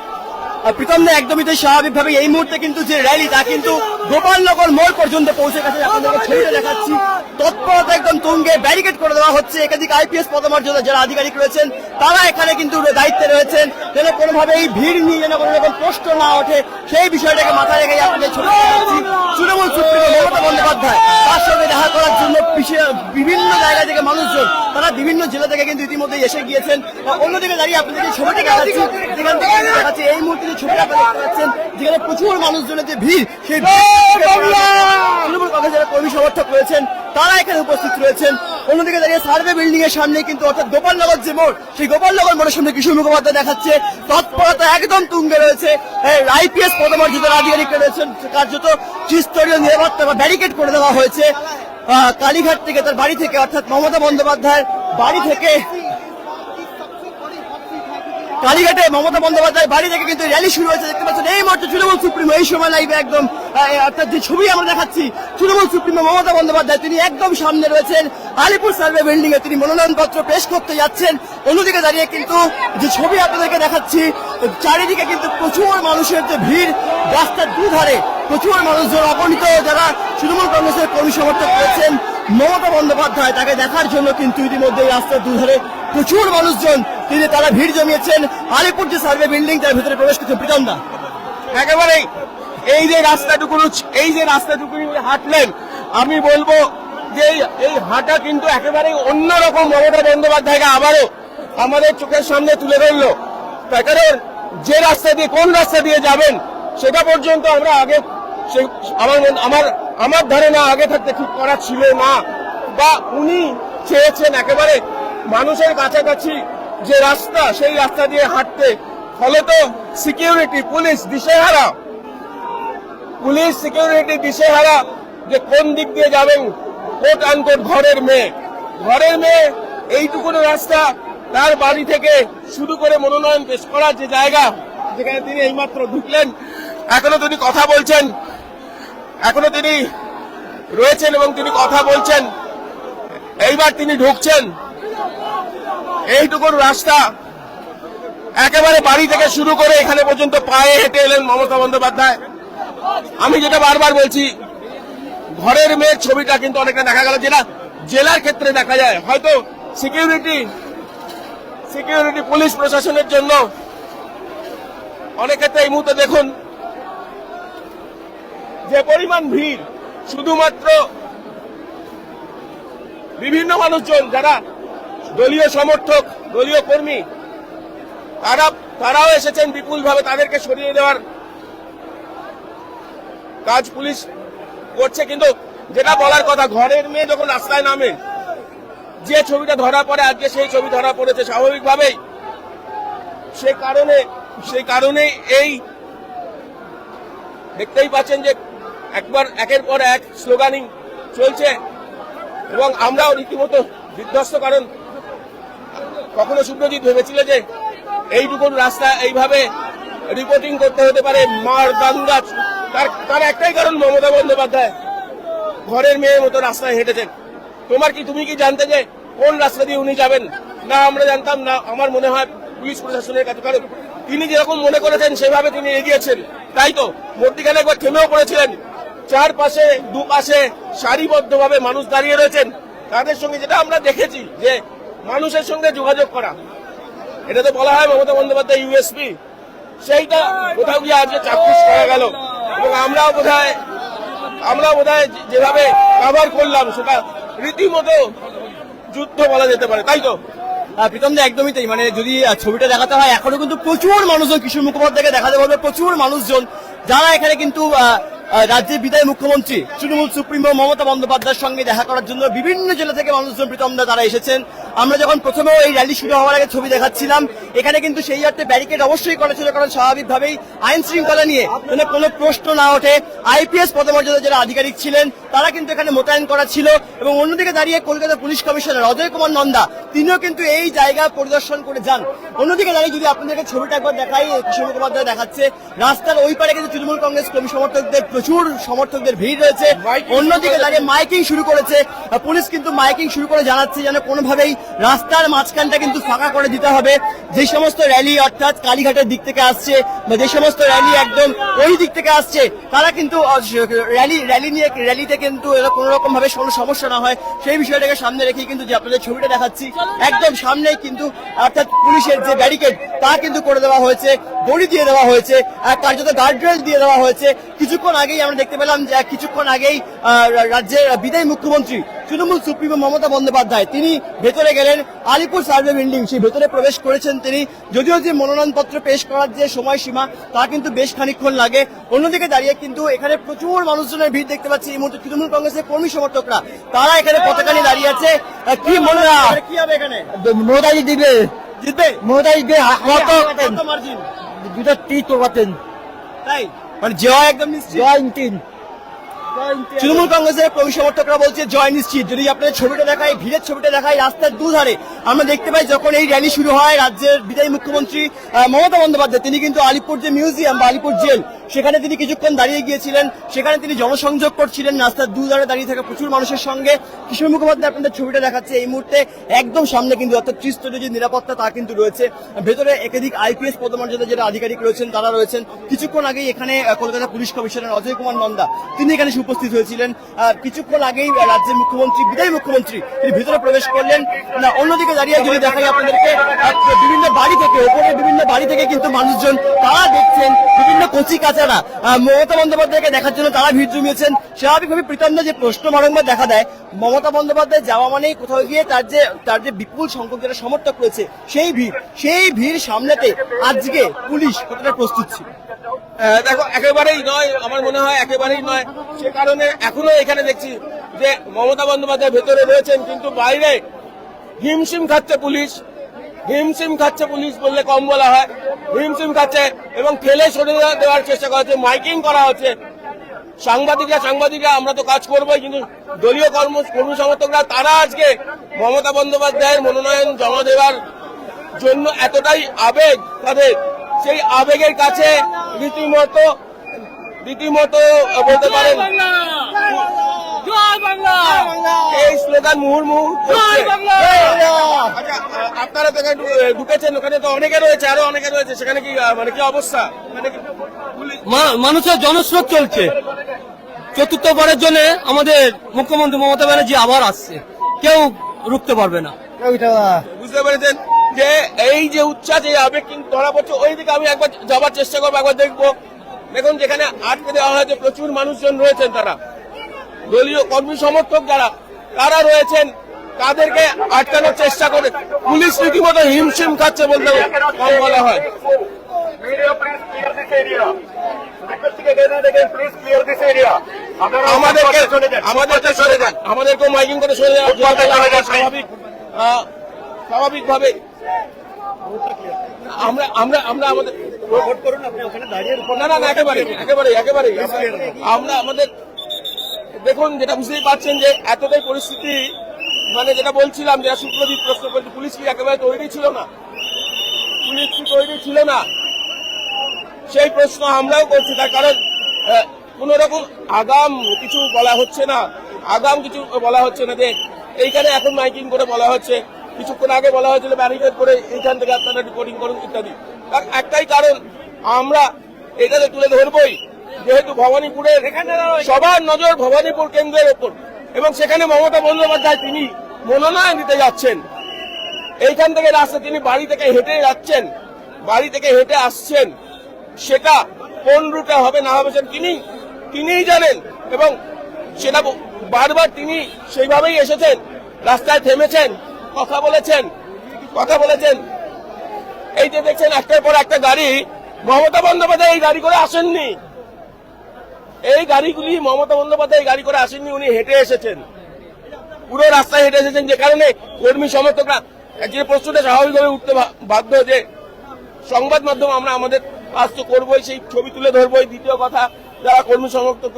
প্রীতম দা, একদমই তো স্বাভাবিকভাবে এই মুহূর্তে কিন্তু যে র্যালি, তা কিন্তু গোপালনগর মোড় পর্যন্ত পৌঁছে গেছে। আপনাদেরকে ছবিটা দেখাচ্ছি, তৎপরতা একদম তুঙ্গে, ব্যারিকেড করে দেওয়া হচ্ছে। একাধিক আইপিএস পদমর্যাদা যারা আধিকারিক রয়েছেন তারা এখানে কিন্তু দায়িত্বে রয়েছেন, যেন কোনোভাবে এই ভিড় নিয়ে যেন কোনো রকম প্রশ্ন না ওঠে, সেই বিষয়টাকে মাথায় রেখে আপনাদের ছবি দেখাচ্ছি। তৃণমূল সুপ্রিমো মমতা বন্দ্যোপাধ্যায় তার সঙ্গে দেখা করার জন্য বিভিন্ন জায়গা থেকে মানুষজন, তারা বিভিন্ন জেলা থেকে কিন্তু ইতিমধ্যেই এসে গিয়েছেন। অন্যদিকে দাঁড়িয়ে আপনাদেরকে ছবিটা দেখাচ্ছি, যেখান থেকে দেখাচ্ছি এই মুহূর্তে যে ছবিটা আপনারা দেখতে পাচ্ছেন, যেখানে প্রচুর মানুষজনের যে ভিড়, সেই তৃণমূল কংগ্রেস যারা কর্মী সমর্থক রয়েছেন তারা এখানে উপস্থিত রয়েছেন। অন্যদিকে দাঁড়িয়ে সার্ভে বিল্ডিং এর সামনে কিন্তু, অর্থাৎ গোপালনগর যে মোড়, সেই গোপালনগর মোড়ের সামনে কিশোর মুখোপাধ্যায় দেখাচ্ছে তৎপরতা একদম তুঙ্গে রয়েছে। আইপিএস পদমর্যাদার আধিকারিকরা রয়েছেন, কার্যত ত্রিস্তরীয় নিরাপত্তা বা ব্যারিকেড করে দেওয়া হয়েছে। কালীঘাট থেকে, তার বাড়ি থেকে, অর্থাৎ মমতা বন্দ্যোপাধ্যায়ের বাড়ি থেকে, কালীঘাটে মমতা বন্দ্যোপাধ্যায়ের বাড়ি থেকে কিন্তু র্যালি শুরু হয়েছে। দেখতে পাচ্ছেন এই মুহূর্তে তৃণমূল সুপ্রিমো, এই সময় লাইভে একদম, অর্থাৎ যে ছবি আমরা দেখাচ্ছি, তৃণমূল সুপ্রিমো মমতা বন্দ্যোপাধ্যায় তিনি একদম সামনে রয়েছেন আলিপুর সার্ভে বিল্ডিং এ, তিনি মনোনয়নপত্র পেশ করতে যাচ্ছেন। অন্যদিকে দাঁড়িয়ে কিন্তু যে ছবি আপনাদেরকে দেখাচ্ছি, চারিদিকে কিন্তু প্রচুর মানুষের যে ভিড়, রাস্তার দুধারে প্রচুর মানুষজন, অগণিত যারা তৃণমূল কংগ্রেসের কর্মী সমর্থক রয়েছেন মমতা বন্দ্যোপাধ্যায় তাকে দেখার জন্য কিন্তু ইতিমধ্যে রাস্তার দুধারে প্রচুর মানুষজন তারা ভিড় জমিয়েছেন। আলিপুর যে সার্ভে বিল্ডিং, তার ভিতরে প্রবেশ করছে প্রীতম দা। একেবারেই এই যে রাস্তাটুকু হাঁটলেন, আমি বলবো যে এই হাঁটা কিন্তু একেবারেই অন্যরকম মমতা বন্দ্যোপাধ্যায়কে আবারও আমাদের চোখের সামনে তুলে ধরলো। তার কারণ যে রাস্তা দিয়ে কোন রাস্তা দিয়ে যাবেন সেটা পর্যন্ত আমরা আগে আমার ধারণা আগে থাকতে ঠিক করা ছিল না, বা উনি চেয়েছেন একেবারে মানুষের কাছাকাছি যে রাস্তা সেই রাস্তা দিয়ে হাঁটতে। ফলে তো সিকিউরিটি পুলিশ দিশেহারা যে কোন দিক দিয়ে যাবেন। কোট আনকোট ঘরের মেয়ে এইটুকু রাস্তা তার বাড়ি থেকে শুরু করে মনোনয়ন পেশ করার যে জায়গা যেখানে তিনি এইমাত্র ঢুকলেন, এখনো তিনি কথা বলছেন, এখনো তিনি রয়েছেন এবং তিনি কথা বলছেন, এইবার তিনি ঢুকছেন। এইটুকুন রাস্তা একেবারে বাড়ি থেকে শুরু করে এখানে পর্যন্ত পায়ে হেঁটে এলেন মমতা বন্দ্যোপাধ্যায়। আমি যেটা বারবার বলছি, ঘরের মেয়ের ছবিটা কিন্তু অনেকটা দেখা গেল, যেটা জেলার ক্ষেত্রে দেখা যায়। হয়তো সিকিউরিটি পুলিশ প্রশাসনের জন্য অনেক ক্ষেত্রে এই মুহূর্তে দেখুন যে পরিমাণ ভিড়, শুধুমাত্র বিভিন্ন মানুষজন যারা দলীয় সমর্থক, দলীয় কর্মী, তারাও এসেছেন বিপুলভাবে। তাদেরকে সরিয়ে দেওয়ার কাজ পুলিশ করছে। কিন্তু যেটা বলার কথা, ঘরের মেয়ে যখন রাস্তায় নামে, যে ছবিটা ধরা পড়ে, আজকে সেই ছবি ধরা পড়েছে স্বাভাবিকভাবেই। সেই কারণে এই দেখতেই পাচ্ছেন যে একের পর এক স্লোগানিং চলছে এবং আমরাও রীতিমতো বিধ্বস্ত। কারণ কখনো শুভ্রজিৎ ভেবেছিল যে এইটুকুন রাস্তা এইভাবে রিপোর্টিং করতে হতে পারে, মার দাঙ্গা। তার একটাই কারণ, মমতা বন্দ্যোপাধ্যায় ঘরের মেয়ের মতো রাস্তায় হেঁটেছেন। তুমি কি জানতে যে কোন রাস্তা দিয়ে উনি যাবেন? না, আমরা জানতাম না। আমার মনে হয় পুলিশ প্রশাসনের কাছে, কারণ তিনি যেরকম মনে করেছেন সেভাবে তিনি এগিয়েছেন। তাই তো মধ্যিখানে একবার থেমেও পড়েছিলেন। চারপাশে দুপাশে সারিবদ্ধভাবে মানুষ দাঁড়িয়ে রয়েছেন, তাদের সঙ্গে যেটা আমরা দেখেছি যে মানুষের সঙ্গে যোগাযোগ করা, এটা তো বলা হয় মমতা বন্দ্যোপাধ্যায় ইউএসপি, সেইটা কোথাও গিয়ে আজকে চাক্ষুষ করা গেল। এবং আমরাও বোধহয় যেভাবে কভার করলাম সেটা রীতিমতো যুদ্ধ বলা যেতে পারে, তাই তো? প্রীতম দা, একদমই তাই। মানে যদি ছবিটা দেখাতে হয়, এখনো কিন্তু প্রচুর মানুষজন, কিশোর মুখোপাধ্যায়কে দেখাতে বলবে, প্রচুর মানুষজন যারা এখানে কিন্তু রাজ্যের বিদায়ী মুখ্যমন্ত্রী তৃণমূল সুপ্রিমো মমতা বন্দ্যোপাধ্যায়ের সঙ্গে দেখা করার জন্য বিভিন্ন জেলা থেকে মানুষজন, প্রীতম দা, তারা এসেছেন। আমরা যখন প্রথমে এই র্যালি শুরু হওয়ার আগে ছবি দেখাচ্ছিলাম, এখানে কিন্তু সেই অর্থে ব্যারিকেড অবশ্যই করা ছিল, কারণ স্বাভাবিকভাবেই আইন শৃঙ্খলা নিয়ে কোনো প্রশ্ন না ওঠে। আইপিএস পদমর্যাদা যারা আধিকারিক ছিলেন তারা কিন্তু এখানে মোতায়েন করা ছিল। এবং অন্যদিকে দাঁড়িয়ে কলকাতা পুলিশ কমিশনার অজয় কুমার নন্দা, তিনিও কিন্তু এই জায়গা পরিদর্শন করে যান। অন্যদিকে দাঁড়িয়ে যদি আপনাদেরকে ছবিটা একবার দেখাই, কিশোর মুখোপাধ্যায় দেখাচ্ছে, রাস্তার ওই পারে কিন্তু তৃণমূল কংগ্রেস কর্মী সমর্থকদের, প্রচুর সমর্থকদের ভিড় রয়েছে। অন্যদিকে দাঁড়িয়ে মাইকিং শুরু করেছে পুলিশ, কিন্তু মাইকিং শুরু করে জানাচ্ছে যেন কোনোভাবেই রাস্তার মাঝখানটা কিন্তু ফাঁকা করে দিতে হবে। যে সমস্ত র্যালি অর্থাৎ কালীঘাটের দিক থেকে আসছে বা যে সমস্ত র্যালি একদম ওই দিক থেকে আসছে, তারা কিন্তু র্যালিতে কিন্তু কোনো রকম ভাবে কোনো সমস্যা না হয় সেই বিষয়টাকে সামনে রেখেই কিন্তু যে আপনাদের ছবিটা দেখাচ্ছি, একদম সামনেই কিন্তু অর্থাৎ পুলিশের যে ব্যারিকেড তা কিন্তু করে দেওয়া হয়েছে, দড়ি দিয়ে দেওয়া হয়েছে, কার্যত গার্ডরেল দিয়ে দেওয়া হয়েছে। কিছুক্ষণ আগেই আমরা দেখতে পেলাম যে রাজ্যের বিদায়ী মুখ্যমন্ত্রী তৃণমূল সুপ্রিমো মমতা বন্দ্যোপাধ্যায় তিনি ভেতরে গেলেন। আলিপুর সার্ভে বিল্ডিং, সেই ভেতরে প্রবেশ করেছেন তিনি। যদিও যে মনোনয়নপত্র পেশ করার যে সময়সীমা তা কিন্তু বেশ খানিকক্ষণ লাগে। অন্যদিকে দাঁড়িয়ে কিন্তু এখানে প্রচুর মানুষজনের ভিড় দেখতে পাচ্ছি। এই মুহূর্তে তৃণমূল কংগ্রেসের কর্মী সমর্থকরা তারা এখানে পতাকা নিয়ে দাঁড়িয়ে আছে। কি মনে হয় কি হবে এখানে? মোদাই জিতবে মোদাই মার্জিন 2-3 করবেন, তাই মানে জয় একদম নিশ্চিত। তৃণমূল কংগ্রেসের কর্মী সমর্থকরা বলছে জয় নিশ্চিত। যদি আপনাদের ছবিটা দেখাই, ভিড়ের ছবিটা দেখাই, রাস্তার দুধারে আমরা দেখতে পাই যখন এই র্যালি শুরু হয়, রাজ্যের বিদায়ী মুখ্যমন্ত্রী মমতা বন্দ্যোপাধ্যায় তিনি কিন্তু আলিপুর যে মিউজিয়াম বা আলিপুর জেল, সেখানে তিনি কিছুক্ষণ দাঁড়িয়ে গিয়েছিলেন। সেখানে তিনি জনসংযোগ করছিলেন রাস্তার দুধারে দাঁড়িয়ে থাকা প্রচুর মানুষের সঙ্গে। কিশোর মুখোপাধ্যায় আপনাদের ছবিটা দেখাচ্ছে এই মুহূর্তে একদম সামনে কিন্তু অর্থাৎ ত্রিস্তরীয় যে নিরাপত্তা তা কিন্তু রয়েছে। ভেতরে একাধিক আইপিএস পদমর্যাদা যারা আধিকারিক রয়েছেন তারা রয়েছেন। কিছুক্ষণ আগেই এখানে কলকাতা পুলিশ কমিশনার অজয় কুমার নন্দা তিনি এখানে উপস্থিত হয়েছিলেন। কিছুক্ষণ আগেই রাজ্যের মুখ্যমন্ত্রী, বিদায়ী মুখ্যমন্ত্রী, তিনি ভিতরে প্রবেশ করলেন। অন্যদিকে দাঁড়িয়ে যদি দেখাই আপনাদেরকে, বিভিন্ন বাড়ি থেকে, ওপরে বিভিন্ন বাড়ি থেকে কিন্তু মানুষজন তারা দেখছেন, বিভিন্ন কচি কাঁচা যারা মমতা বন্দ্যোপাধ্যায়কে দেখার জন্য তারা ভিড় জমিয়েছেন। স্বাভাবিকভাবে প্রীতমদা যে প্রশ্ন বারংবার দেখা দেয়, মমতা বন্দ্যোপাধ্যায় যাওয়া মানেই কোথাও গিয়ে তার যে বিপুল সংখ্যক যারা সমর্থক রয়েছে সেই ভিড় সামলাতে আজকে পুলিশ কতটা প্রস্তুত ছিল? দেখো, একেবারেই নয়, আমার মনে হয় একেবারেই নয়। সে কারণে এখনো এখানে দেখছি যে মমতা বন্দ্যোপাধ্যায় ভেতরে রয়েছেন, কিন্তু বাইরে হিমশিম খাচ্ছে পুলিশ। হিমশিম খাচ্ছে পুলিশ বললে কম বলা হয়, হিমশিম খাচ্ছে এবং ঠেলে সরে দেওয়ার চেষ্টা করা হচ্ছে, মাইকিং করা হচ্ছে। সাংবাদিকরা আমরা তো কাজ করবোই, কিন্তু দলীয় কর্মী সমর্থকরা তারা আজকে মমতা বন্দ্যোপাধ্যায়ের মনোনয়ন জমা দেওয়ার জন্য এতটাই আবেগ তাদের, সেই আবেগের কাছে রীতিমতো বলতে পারেন এই স্লোগান মুহুর্মুহু হচ্ছে। আচ্ছা, আপনারা তো এখানে ঢুকেছেন, ওখানে তো অনেকে রয়েছে, আরো অনেকে রয়েছে, সেখানে কি মানে কি অবস্থা? মানে কি মানুষের জনস্রোত চলছে। চতুর্থবারের জন্য আমাদের মুখ্যমন্ত্রী মমতা ব্যানার্জি আবার আসছে, কেউ রুখতে পারবে না। বুঝতে পেরেছেন যে এই যে উচ্ছ্বাস, এই আবেগ কিন্তু ধরা পড়ছে। ওইদিকে আমি একবার যাবার চেষ্টা করবো, একবার দেখবো। দেখুন, যেখানে আটকে দেওয়া হয়েছে প্রচুর মানুষজন রয়েছেন, তারা দলীয় কর্মী সমর্থক যারা তারা রয়েছেন, তাদেরকে আটকানোর চেষ্টা করে পুলিশ রীতিমতো হিমশিম খাচ্ছে বলতে কম বলা হয়। আমাদেরকেও মাইকিং করে সরে যাওয়া স্বাভাবিকভাবে আমরা আমাদের না একেবারে আমরা আমাদের দেখুন, যেটা বুঝতেই পারছেন যে এতটাই পরিস্থিতি, মানে যেটা বলছিলাম, যেটা সুপ্রদীপ প্রশ্ন করছে, পুলিশ কি একেবারে তৈরি ছিল না? পুলিশ কি তৈরি ছিল না? সেই প্রশ্ন আমরাও করছি। তার কারণ কোন রকম আগাম কিছু বলা হচ্ছে না, যে এইখানে এখন মাইকিং করে বলা হচ্ছে, কিছুক্ষণ আগে বলা হয়েছিল ব্যারিকেড করে এইখান থেকে আপনারা রিপোর্টিং করুন ইত্যাদি। তার একটাই কারণ, আমরা এটাতে তুলে ধরবই, যেহেতু ভবানীপুরের সবার নজর ভবানীপুর কেন্দ্রের ওপর, এবং সেখানে মমতা বন্দ্যোপাধ্যায় তিনি মনোনয়ন দিতে যাচ্ছেন। এইখান থেকে রাস্তা তিনি বাড়ি থেকে হেঁটে আসছেন, সেটা কোন রুটে হবে না হবে তিনিই জানেন, এবং সেটা বারবার তিনি সেইভাবেই এসেছেন, রাস্তায় থেমেছেন, কথা বলেছেন। এই যে দেখছেন একটার পর একটা গাড়ি, মমতা বন্দ্যোপাধ্যায় এই গাড়ি করে আসেননি, উনি হেঁটে এসেছেন, পুরো রাস্তায় হেঁটে এসেছেন। যে কারণে কর্মী সমর্থকরা যে প্রশ্নটা স্বাভাবিকভাবে উঠতে বাধ্য, যে সংবাদ মাধ্যম আমরা আমাদের কাজ তো করবোই, সেই ছবি তুলে ধরবোই। দ্বিতীয় কথা, যারা কর্মী সমর্থক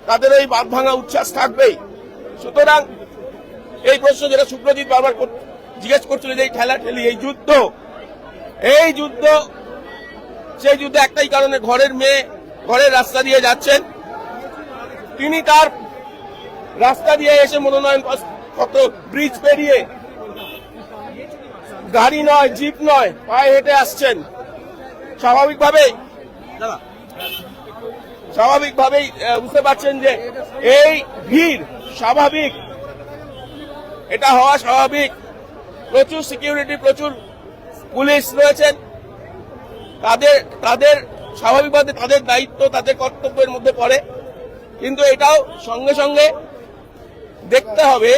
তাদের এই বাদ ভাঙা উচ্ছ্বাস থাকবেই। সুতরাং এই প্রশ্ন যেটা সুপ্রজিৎ বারবার জিজ্ঞেস করছিল, যে এই ঠেলাঠেলি, এই যুদ্ধ, সেই যুদ্ধে একটাই কারণে, ঘরের মেয়ে ঘরের রাস্তা দিয়ে যাচ্ছেন, তিনি তার রাস্তা দিয়ে এসে মনোনয়ন পত্র ব্রিজ পেরিয়ে, গাড়ি নয়, জিপ নয়, পায়ে হেঁটে আসছেন। স্বাভাবিকভাবেই বুঝতে পারছেন যে এই ভিড় স্বাভাবিক, এটা হওয়া স্বাভাবিক। প্রচুর সিকিউরিটি, প্রচুর পুলিশ রয়েছেন, তাদের স্বাভাবিকভাবে তাদের দায়িত্ব, তাদের কর্তব্যের মধ্যে পড়ে। কিন্তু এটাও সঙ্গে সঙ্গে দেখতে হবে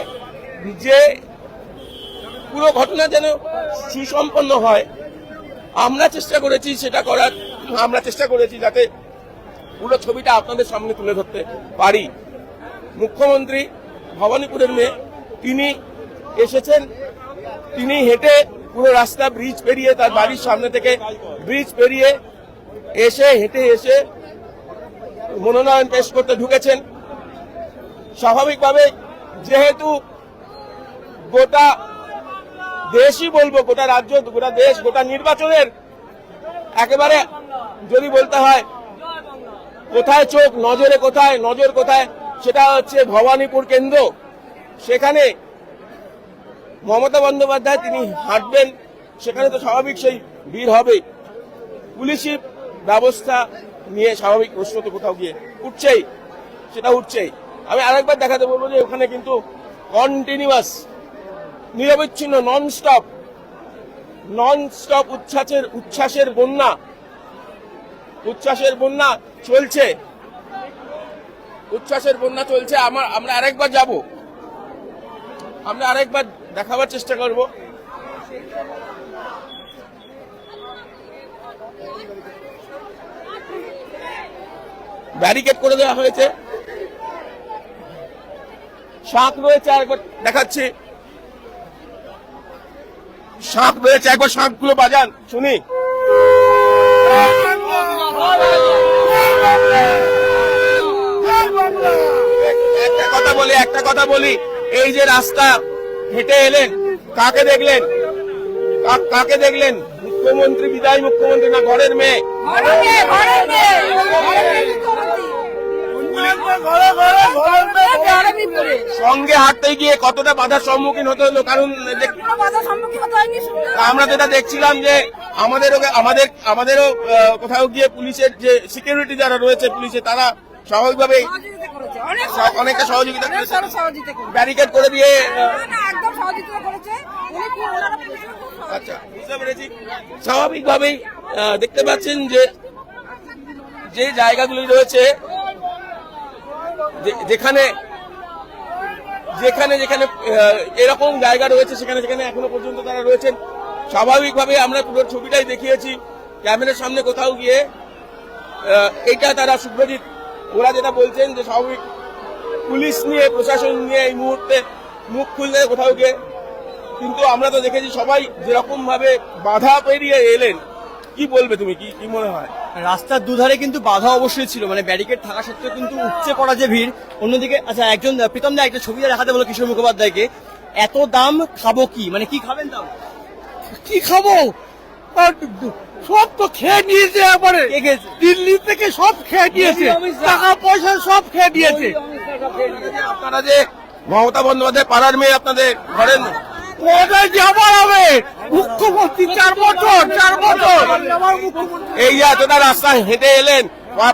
যে পুরো ঘটনা যেন সুসম্পন্ন হয়। আমরা চেষ্টা করেছি যাতে পুরো ছবিটা আপনাদের সামনে তুলে ধরতে পারি। মুখ্যমন্ত্রী ভবানীপুরের মেয়ে, তিনি এসেছেন, তিনি হেঁটে পুরো রাস্তা ব্রিজ পেরিয়ে, তার বাড়ির সামনে থেকে ব্রিজ পেরিয়ে হেঁটে এসে মনোনয়ন পেশ করতে ঢুকেছেন। স্বাভাবিকভাবে, যেহেতু গোটা দেশই বলবো, গোটা রাজ্য, গোটা দেশ, গোটা নির্বাচনের একেবারে যদি বলতে হয় কোথায় চোখ, নজর কোথায়, সেটা হচ্ছে ভবানীপুর কেন্দ্র। সেখানে মমতা বন্দ্যোপাধ্যায় তিনি হাঁটবেন, সেখানে তো স্বাভাবিক সেই ভিড় হবে। পুলিশি ব্যবস্থা নিয়ে স্বাভাবিক প্রশ্ন তো কোথাও গিয়ে উঠছেই। আমি আরেকবার দেখাতে বলবো যে ওখানে কিন্তু কন্টিনিউয়াস, নিরবিচ্ছিন্ন, নন স্টপ উচ্ছ্বাসের বন্যা। উচ্ছ্বাসের বন্যা চলছে, উচ্ছ্বাসের বন্যা চলছে। আমরা আরেকবার যাব, আমরা আরেকবার দেখাবার চেষ্টা করব। ব্যারিকেড করে দেওয়া হয়েছে, শাঁখ রয়েছে, আরেকবার দেখাচ্ছি, শাঁখ রয়েছে, একবার শাঁখগুলো বাজান শুনি। একটা কথা বলি, এই যে রাস্তা হেঁটে এলেন, কাকে দেখলেন? কাকে দেখলেন? মুখ্যমন্ত্রী, বিদায়ী মুখ্যমন্ত্রী না ঘরের মেয়ে? সঙ্গে হাঁটতে গিয়ে কতটা বাধার সম্মুখীন হতে হলো, কারণ আমরা যেটা দেখছিলাম যে আমাদেরও কোথাও গিয়ে পুলিশের যে সিকিউরিটি যারা রয়েছে পুলিশে, তারা স্বাভাবিকভাবেই অনেকটা সহযোগিতা করেছে, ব্যারিকেড করে দিয়ে। আচ্ছা, বুঝতে পেরেছি। স্বাভাবিকভাবেই দেখতে পাচ্ছেন যে জায়গাগুলি রয়েছে, যেখানে যেখানে যেখানে এরকম জায়গা রয়েছে, সেখানে সেখানে এখনো পর্যন্ত তারা রয়েছেন। স্বাভাবিকভাবে আমরা পুরো ছবিটাই দেখিয়েছি ক্যামেরার সামনে কোথাও গিয়ে। এইটা তারা, শুভ্রজিৎ, ওরা যেটা বলছেন যে স্বাভাবিক পুলিশ নিয়ে, প্রশাসন নিয়ে এই মুহূর্তে মুখ খুললে কোথাও গিয়ে, কিন্তু আমরা তো দেখেছি সবাই যেরকম ভাবে বাধা পেরিয়ে এলেন। কি বলবে তুমি, কি মনে হয়? রাস্তার দুধারে কিন্তু বাধা অবশ্যই ছিল, মানে ব্যারিকেড থাকা সত্ত্বেও কিন্তু উপচে পড়া যে ভিড়। অন্যদিকে আচ্ছা, একজন প্রীতম দা একটা ছবিটা দেখাতে বলো কিশোর মুখোপাধ্যায়কে, এত দাম খাবো কি, মানে কি খাবেন দাম? কি খাবো? সব তো খেয়ে নিয়েছে, একবারে দিল্লি থেকে সব খেয়ে নিয়েছে, টাকা পয়সা সব খেয়ে নিয়েছে। আপনারা যে মমতা বন্দ্যোপাধ্যায় পাড়ার মেয়ে, আপনাদের ঘরের মেয়ে, কোথায় যাবার হবে? মুখ্যমন্ত্রী 4 বছর এই যে এতটা রাস্তা হেঁটে এলেন,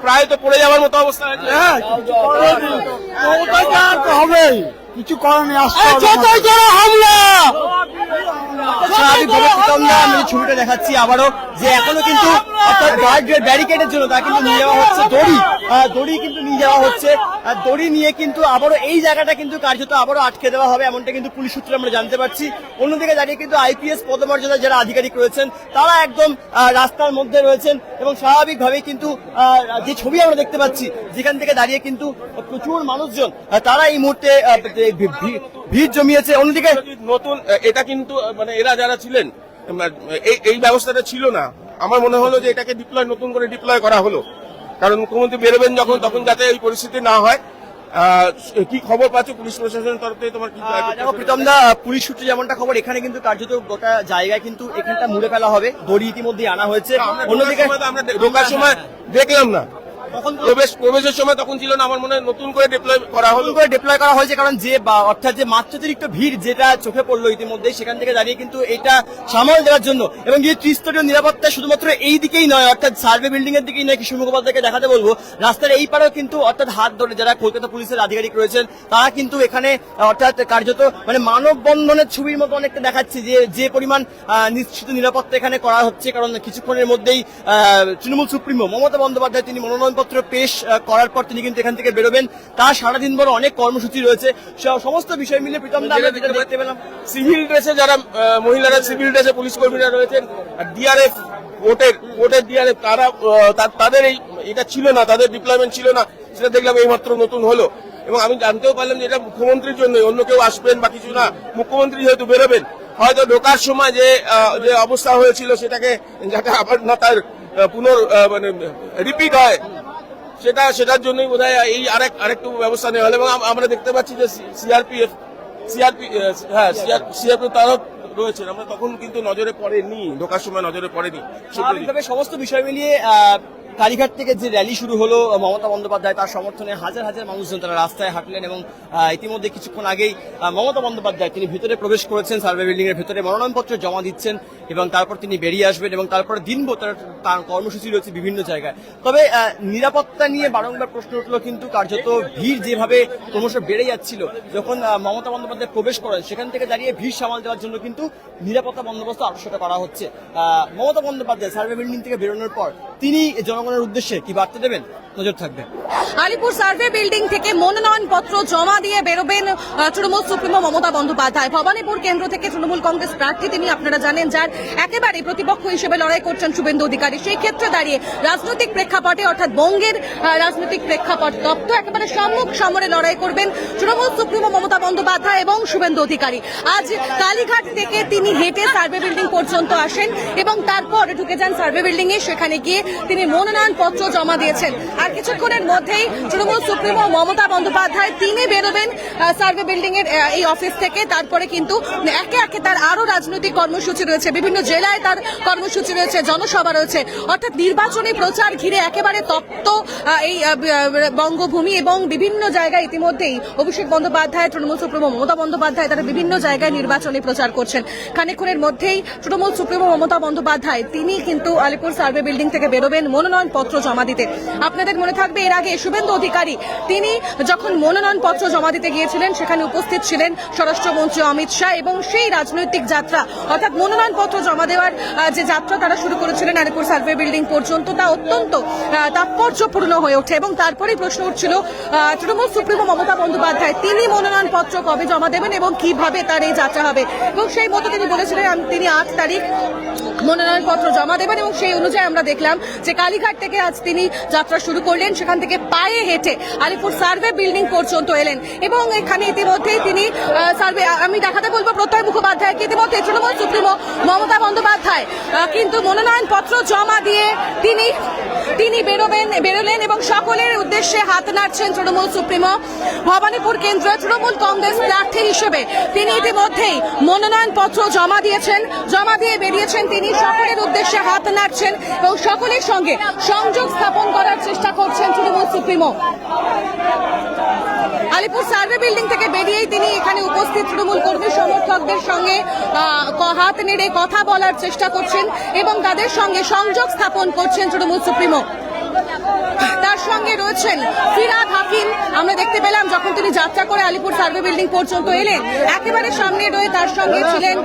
প্রায় তো পড়ে যাওয়ার মতো অবস্থা হয়েছে। হবে কিছু করেনি, হামলা। স্বাভাবিকভাবে প্রীতম দা, আমি ছবিটা দেখাচ্ছি আবারও, যে এখনো কিন্তু অর্থাৎ গার্ডের ব্যারিকেডের জন্য তা কিন্তু নিয়ে যাওয়া হচ্ছে দড়ি কিন্তু নিয়ে যাওয়া হচ্ছে। আর দড়ি নিয়ে কিন্তু আবারও এই জায়গাটা কিন্তু কার্যত আবারও আটকে দেওয়া হবে, এমনটা কিন্তু পুলিশ সূত্রে আমরা জানতে পারছি। অন্যদিকে দাঁড়িয়ে কিন্তু আইপিএস পদমর্যাদা যারা আধিকারিক রয়েছেন, তারা একদম রাস্তার মধ্যে রয়েছেন, এবং স্বাভাবিকভাবেই কিন্তু যে ছবি আমরা দেখতে পাচ্ছি, যেখান থেকে দাঁড়িয়ে কিন্তু প্রচুর মানুষজন তারা এই মুহূর্তে ভিড় জমিয়েছে। অন্যদিকে নতুন এটা কিন্তু মানে এরা যারা ছিলেন, এই ব্যবস্থাটা ছিল না। আমার মনে হলো যে এটাকে নতুন করে ডিপ্লয় করা হলো, কারণ মুখ্যমন্ত্রী বেরোবেন যখন, তখন যাতে এই পরিস্থিতি না হয়। কি খবর পাচ্ছ পুলিশ প্রশাসনের তরফ থেকে? তোমার কি দেখো প্রীতম দা, পুলিশ সূত্রে যেমনটা খবর, এখানে কিন্তু কার্যত গোটা জায়গায় কিন্তু এখানটা মুড়ে ফেলা হবে, দড়ি ইতিমধ্যে আনা হয়েছে। অন্যদিকে আমরা ঢোকার সময় দেখলাম না, প্রবেশের সময় তখন ছিল না। আমার মনে হয় নতুন করে ডিপ্লয় করা হয়েছে, কারণ যে অর্থাৎ যে মাত্রাতিরিক্ত ভিড় যেটা চোখে পড়লো ইতিমধ্যে, সেখান থেকে দাঁড়িয়ে কিন্তু এটা সামাল দেওয়ার জন্য, এবং যে ত্রিস্তরীয় নিরাপত্তা শুধুমাত্র এই দিকেই নয়, অর্থাৎ সার্ভে বিল্ডিং এর দিকেই নয়, কিশোর মুখোপাধ্যায়কে দেখাতে বলবো রাস্তার এই পারেও কিন্তু, অর্থাৎ হাত ধরে যারা কলকাতা পুলিশের আধিকারিক রয়েছেন, তারা কিন্তু এখানে অর্থাৎ কার্যত মানে মানববন্ধনের ছবির মতো অনেকটা দেখাচ্ছে, যে পরিমাণ নিশ্চিত নিরাপত্তা এখানে করা হচ্ছে। কারণ কিছুক্ষণের মধ্যেই তৃণমূল সুপ্রিমো মমতা বন্দ্যোপাধ্যায় তিনি মনোনয়নপত্র পেশ করার পর তিনি কিন্তু এখান থেকে বেরোবেন। তার সারাদিন বড় অনেক কর্মসূচি রয়েছে, সমস্ত বিষয় মিলে প্রীতম দা আমরা যেটা দেখতে পেলাম, সিভিল ড্রেসে যারা মহিলারা, সিভিল ড্রেসে পুলিশ কর্মীরা রয়েছেন, আর ডিআরএফ ভোটের ডিআরএফ, তাদের এটা ছিল না, তাদের ডিপ্লয়মেন্ট ছিল না, সেটা দেখলাম এইমাত্র নতুন হলো। এবং আমি জানতেও পারলাম যে এটা মুখ্যমন্ত্রীর জন্য, অন্য কেউ আসবেন বা কিছু না, মুখ্যমন্ত্রী যেহেতু বেরোবেন, হয়তো ঢোকার সময় যে অবস্থা হয়েছিল সেটাকে যাতে আবার না তার মানে রিপিট হয়, সেটার জন্যই বোধহয় এই আরেকটু ব্যবস্থা নেওয়া হলো। এবং আমরা দেখতে পাচ্ছি যে সিআরপিএফ তারাও রয়েছেন। আমরা তখন কিন্তু নজরে পড়েনি, ঢোকার সময় নজরে পড়েনি। স্বাভাবিকভাবে সমস্ত বিষয় মিলিয়ে কালীঘাট থেকে যে র্যালি শুরু হলো মমতা বন্দ্যোপাধ্যায়, তার সমর্থনে হাজার হাজার মানুষজন তারা রাস্তায় হাঁটলেন, এবং ইতিমধ্যে কিছুক্ষণ আগেই মমতা বন্দ্যোপাধ্যায় তিনি ভেতরে প্রবেশ করেছেন, সার্ভে বিল্ডিং এর ভেতরে মনোনয়নপত্র জমা দিচ্ছেন। এবং তারপর তিনি বেরিয়ে আসবেন এবং তারপরে দিনভর তার কর্মসূচি রয়েছে বিভিন্ন জায়গায়। তবে নিরাপত্তা নিয়ে বারংবার প্রশ্ন উঠলো, কিন্তু কার্যত ভিড় যেভাবে ক্রমশ বেড়ে যাচ্ছিল, যখন মমতা বন্দ্যোপাধ্যায় প্রবেশ করেন সেখান থেকে দাঁড়িয়ে ভিড় সামাল দেওয়ার জন্য কিন্তু নিরাপত্তা বন্দোবস্ত আরো সেটা করা হচ্ছে। মমতা বন্দ্যোপাধ্যায় সার্ভে বিল্ডিং থেকে বেরোনোর পর তিনি জনগণের উদ্দেশ্যে কি বার্তা দেবেন, নজর থাকবে। আলিপুর সার্ভে বিল্ডিং থেকে মনোনয়ন পত্র জমা দিয়ে বেরোবেন তৃণমূল সুপ্রিমো মমতা বন্দ্যোপাধ্যায়। ভবানীপুর কেন্দ্র থেকে তৃণমূল কংগ্রেস প্রার্থী তিনি, আপনারা জানেন, যার একেবারে প্রতিপক্ষ হিসেবে লড়াই করছেন শুভেন্দু অধিকারী। সেই ক্ষেত্রে দাঁড়িয়ে রাজনৈতিক প্রেক্ষাপটে, অর্থাৎ বঙ্গের রাজনৈতিক প্রেক্ষাপট তপ্ত, একেবারে সম্মুখ সমরে লড়াই করবেন তৃণমূল সুপ্রিমো মমতা বন্দ্যোপাধ্যায় এবং শুভেন্দু অধিকারী। আজ কালীঘাট থেকে তিনি হেঁটে সার্ভে বিল্ডিং পর্যন্ত আসেন এবং তারপর ঢুকে যান সার্ভে বিল্ডিং এ। সেখানে গিয়ে তিনি মনোনয়ন পত্র জমা দিয়েছেন। আর কিছুক্ষণের মধ্যেই তৃণমূল সুপ্রিমো মমতা বন্দ্যোপাধ্যায় তিনি বেরোবেন সার্ভে বিল্ডিং এর এই অফিস থেকে। তারপরে কিন্তু একে একে তার আরো রাজনৈতিক কর্মসূচি রয়েছে, বিভিন্ন জেলায় তার কর্মসূচি রয়েছে, জনসভা রয়েছে, অর্থাৎ নির্বাচনী প্রচার ঘিরে একেবারে তপ্ত এই বঙ্গভূমি এবং বিভিন্ন জায়গায় ইতিমধ্যেই অভিষেক বন্দ্যোপাধ্যায়, তৃণমূল সুপ্রিমো মমতা বন্দ্যোপাধ্যায় তারা বিভিন্ন জায়গায় নির্বাচনী প্রচার করছেন। খানিকক্ষণের মধ্যেই তৃণমূল সুপ্রিমো মমতা বন্দ্যোপাধ্যায় তিনি কিন্তু আলিপুর সার্ভে বিল্ডিং থেকে বেরোবেন মনোনয়ন পত্র জমা দিতে। আপনাদের মনে থাকবে এর আগে শুভেন্দু অধিকারী তিনি যখন মনোনয়ন পত্র জমা দিতে গিয়েছিলেন সেখানে উপস্থিত ছিলেন স্বরাষ্ট্রমন্ত্রী অমিত শাহ, এবং সেই রাজনৈতিক যাত্রা, অর্থাৎ মনোনয়ন পত্র জমা দেওয়ার যে যাত্রা তারা শুরু করেছিলেন আলিপুর সার্ভে বিল্ডিং পর্যন্ত, তা অত্যন্ত তাৎপর্যপূর্ণ হয়ে ওঠে। এবং তারপরেই প্রশ্ন উঠছিল তৃণমূল সুপ্রিমো মমতা বন্দ্যোপাধ্যায় তিনি মনোনয়ন পত্র কবে জমা দেবেন এবং কিভাবে তার এই যাত্রা হবে। এবং সেই মতো তিনি বলেছিলেন তিনি 8 তারিখ মনোনয়ন পত্র জমা দেবেন, এবং সেই অনুযায়ী আমরা দেখলাম যে কালীঘাট থেকে আজ তিনি যাত্রা শুরু করলেন। সেখান থেকে পায়ে হেঁটে আলিপুর সার্ভে বিল্ডিং পর্যন্ত এলেন এবং এখানে ইতিমধ্যেই তিনি সার্ভে, আমি দেখাতে বলবো প্রত্যয় মুখোপাধ্যায়কে, ইতিমধ্যে তৃণমূল সুপ্রিমো মমতা বন্দ্যোপাধ্যায় কিন্তু মনোনয়ন পত্র জমা দিয়ে তিনি বেরোলেন এবং সকলের উদ্দেশ্যে হাত নাড়ছেন তৃণমূল সুপ্রিমো। ভবানীপুর কেন্দ্রে তৃণমূল কংগ্রেস প্রার্থী হিসেবে তিনি ইতিমধ্যেই মনোনয়ন পত্র জমা দিয়ে বেরিয়েছেন। তিনি সকলের উদ্দেশ্যে হাত নাড়ছেন এবং সকলের সঙ্গে সংযোগ স্থাপন করার চেষ্টা করছেন Trinamool supremo. Alipore survey building থেকে বেরিয়েই তিনি এখানে উপস্থিত তৃণমূল কর্মী সমর্থকদের সঙ্গে হাত নেড়ে কথা বলার চেষ্টা করছেন এবং তাদের সঙ্গে সংযোগ স্থাপন করছেন তৃণমূল সুপ্রিমো। তার সঙ্গে রয়েছেন ফিরহাদ হাকিম। আমরা দেখতে পেলাম যখন তিনি যাত্রা করে আলিপুর সার্ভে বিল্ডিং পর্যন্ত এলেন, একেবারে সামনে রয়ে তার সঙ্গে ছিলেন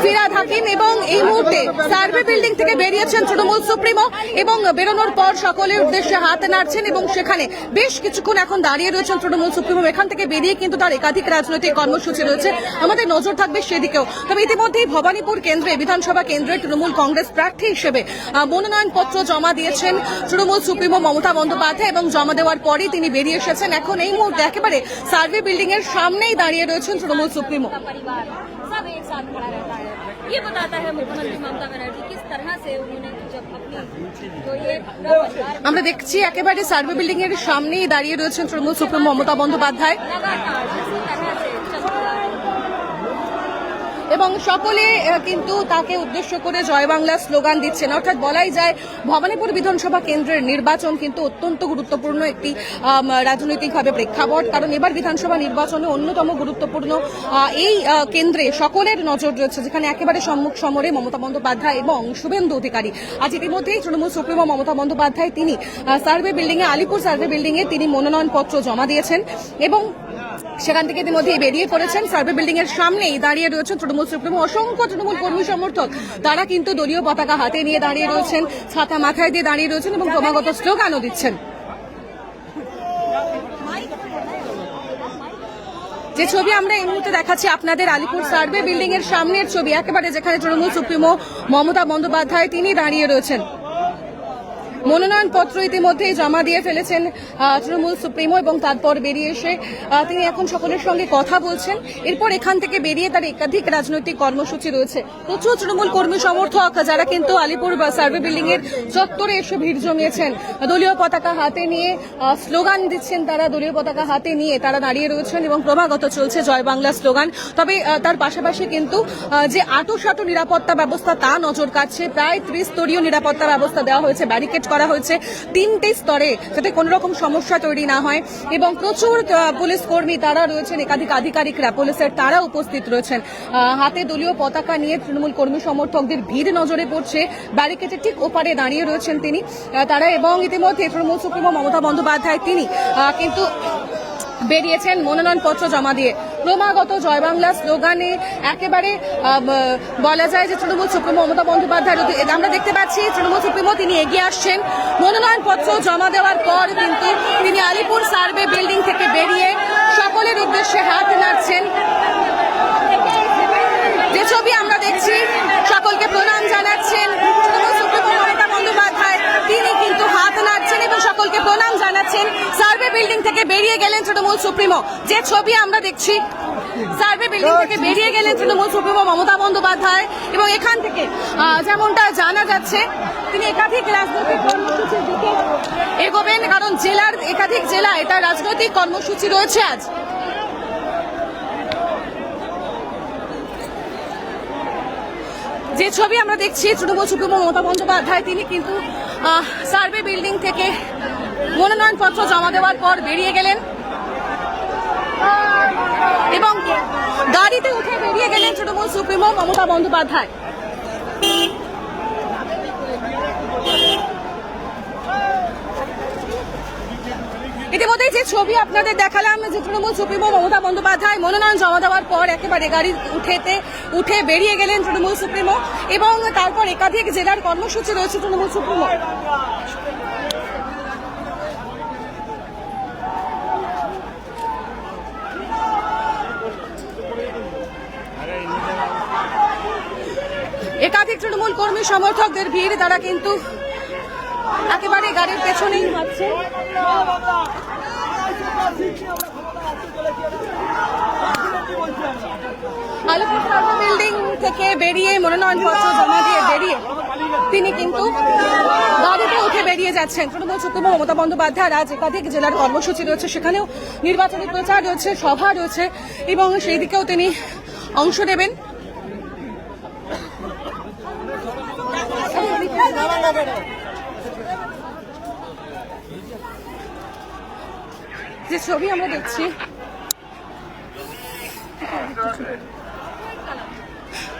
ফিরহাদ হাকিম, এবং এই মুহূর্তে সার্ভে বিল্ডিং থেকে বেরিয়েছেন তৃণমূল সুপ্রিমো এবং বেরোনোর পর সকলের উদ্দেশ্যে হাত নাড়ছেন এবং সেখানে বেশ কিছুক্ষণ এখন দাঁড়িয়ে রয়েছেন তৃণমূল সুপ্রিমো। এখান থেকে বেরিয়ে কিন্তু তার একাধিক রাজনৈতিক কর্মসূচি রয়েছে, আমাদের নজর থাকবে সেদিকেও। তবে ইতিমধ্যেই ভবানীপুর কেন্দ্রে, বিধানসভা কেন্দ্রে তৃণমূল কংগ্রেস প্রার্থী হিসেবে মনোনয়ন পত্র জমা দিয়েছেন তৃণমূল সুপ্রিমো মমতা বন্দ্যোপাধ্যায় এবং জমা দেওয়ার পরই তিনি বেরিয়ে এসেছেন। এখন এই মুহূর্তে একেবারে সার্ভে বিল্ডিং এর সামনেই দাঁড়িয়ে রয়েছেন তৃণমূল সুপ্রিমো। सब एक साथ खड़ा रहता है। ये बताता है मुख्यमंत्री ममता बनर्जी किस तरह से उन्होंने जब अपनी तो ये আমরা দেখছি একেবারে সার্ভে বিল্ডিং এর সামনেই দাঁড়িয়ে রয়েছেন তৃণমূল সুপ্রিমো মমতা বন্দ্যোপাধ্যায় लगातार इसी तरह से चल रहा है। এবং সকলে কিন্তু তাকে উদ্দেশ্য করে জয় বাংলা স্লোগান দিচ্ছেন। অর্থাৎ বলাই যায় ভবানীপুর বিধানসভা কেন্দ্রের নির্বাচন কিন্তু অত্যন্ত গুরুত্বপূর্ণ একটি রাজনৈতিকভাবে প্রেক্ষাপট, কারণ এবার বিধানসভা নির্বাচনে অন্যতম গুরুত্বপূর্ণ এই কেন্দ্রে সকলের নজর রয়েছে, যেখানে একেবারে সম্মুখ সমরে মমতা বন্দ্যোপাধ্যায় এবং শুভেন্দু অধিকারী। আজ ইতিমধ্যেই তৃণমূল সুপ্রিমো মমতা বন্দ্যোপাধ্যায় তিনি সার্ভে বিল্ডিং এ, আলিপুর সার্ভে বিল্ডিং এ তিনি মনোনয়ন পত্র জমা দিয়েছেন এবং সেখান থেকে ইতিমধ্যেই বেরিয়ে পড়েছেন। সার্ভে বিল্ডিং এর সামনেই দাঁড়িয়ে রয়েছেন তৃণমূল সুপ্রিমো। অসংখ্য তৃণমূল কর্মী সমর্থক তারা কিন্তু দলীয় পতাকা হাতে নিয়ে দাঁড়িয়ে রয়েছেন, ছাতা মাথায় দিয়ে দাঁড়িয়ে রয়েছেন এবং ক্রমাগত স্লোগানও দিচ্ছেন। যে ছবি আমরা এই মুহূর্তে দেখাচ্ছি আপনাদের আলিপুর সার্ভে বিল্ডিং এর সামনের ছবি, একেবারে যেখানে তৃণমূল সুপ্রিমো মমতা বন্দ্যোপাধ্যায় তিনি দাঁড়িয়ে রয়েছেন। মনোনয়ন পত্র ইতিমধ্যেই জমা দিয়ে ফেলেছেন তৃণমূল সুপ্রিমো এবং তারপর বেরিয়ে এসে তিনি এখন সকলের সঙ্গে কথা বলছেন। এরপর এখান থেকে বেরিয়ে তার একাধিক রাজনৈতিক কর্মসূচি রয়েছে। প্রচুর তৃণমূল কর্মী সমর্থক যারা কিন্তু আলিপুর সার্ভে বিল্ডিং এর চত্বরে এসে ভিড় জমিয়েছেন, দলীয় পতাকা হাতে নিয়ে স্লোগান দিচ্ছেন। তারা দলীয় পতাকা হাতে নিয়ে তারা দাঁড়িয়ে রয়েছেন এবং ক্রমাগত চলছে জয় বাংলা স্লোগান। তবে তার পাশাপাশি কিন্তু যে আঁটোসাঁটো নিরাপত্তা ব্যবস্থা তা নজর কাটছে। প্রায় 30 স্তরীয় নিরাপত্তা ব্যবস্থা দেওয়া হয়েছে, ব্যারিকেড করা হয়েছে 3টে স্তরে, যাতে কোনো রকম সমস্যা তৈরি না হয়। এবং প্রচুর পুলিশ কর্মী তারা রয়েছেন, একাধিক আধিকারিকরা পুলিশের তারা উপস্থিত রয়েছেন। হাতে দলীয় পতাকা নিয়ে তৃণমূল কর্মী সমর্থকদের ভিড় নজরে পড়ছে। ব্যারিকেডের ঠিক ওপারে দাঁড়িয়ে রয়েছেন তারা। এবং ইতিমধ্যে তৃণমূল সুপ্রিমো মমতা বন্দ্যোপাধ্যায় তিনি কিন্তু বেরিয়েছেন মনোনয়নপত্র জমা দিয়ে। ক্রমাগত জয় বাংলা স্লোগানে একেবারে বলা যায় যে তৃণমূল সুপ্রিমো মমতা বন্দ্যোপাধ্যায় আমরা দেখতে পাচ্ছি তৃণমূল সুপ্রিমো তিনি এগিয়ে আসছেন। মনোনয়নপত্র জমা দেওয়ার পর কিন্তু তিনি আলিপুর সার্ভে বিল্ডিং থেকে বেরিয়ে সকলের উদ্দেশ্যে হাত নাড়ছেন। যে ছবি আমরা দেখছি, সকলকে প্রণাম জানাচ্ছেন তৃণমূল সুপ্রিমো মমতা বন্দ্যোপাধ্যায়, তিনি কিন্তু হাত নাড়ছেন এবং সকলকে প্রণাম জানাচ্ছেন। সার্ভে বিল্ডিং থেকে বেরিয়ে গেলেন তৃণমূল সুপ্রিমো। যে ছবি আমরা দেখছি, সার্ভে বিল্ডিং থেকে বেরিয়ে গেলেন তৃণমূল সুপ্রিমো মমতা বন্দ্যোপাধ্যায়। এবং এখান থেকে যেমনটা জানা যাচ্ছে তিনি একাধিক রাজনৈতিক কর্মসূচির দিকে এগোবেন, কারণ জেলার একাধিক জেলায় তার রাজনৈতিক কর্মসূচি রয়েছে আজ। যে ছবি আমরা দেখছি, তৃণমূল সুপ্রিমো মমতা বন্দ্যোপাধ্যায় তিনি কিন্তু সার্ভে বিল্ডিং থেকে মনোনয়নপত্র জমা দেওয়ার পর বেরিয়ে গেলেন এবং গাড়িতে উঠে বেরিয়ে গেলেন তৃণমূল সুপ্রিমো মমতা বন্দ্যোপাধ্যায়। ইতিমধ্যে যে ছবি আপনাদের দেখালাম, যে তৃণমূল সুপ্রিমো মমতা বন্দ্যোপাধ্যায় মনোনয়ন জমা দেওয়ার পর একেবারে গাড়ি উঠে বেরিয়ে গেলেন তৃণমূল সুপ্রিমো। এবং তারপর একাধিক জেলার কর্মসূচি রয়েছে তৃণমূল সুপ্রিমো। একাধিক তৃণমূল কর্মী সমর্থকদের ভিড়, তারা কিন্তু একেবারে গাড়ির পেছনেই হাঁটছে। আলিপুর সার্ভে বিল্ডিং থেকে বেরিয়ে মনোনয়নপত্র জমা দিয়ে বেরিয়ে তিনি কিন্তু গাড়িতে উঠে বেরিয়ে যাচ্ছেন। তৃণমূল সুপ্রিমো মমতা বন্দ্যোপাধ্যায় আজ একাধিক জেলার কর্মসূচি রয়েছে, সেখানেও নির্বাচনী প্রচার রয়েছে, সভা রয়েছে এবং সেই দিকেও তিনি অংশ নেবেন। যে ছবি আমরা দেখছি,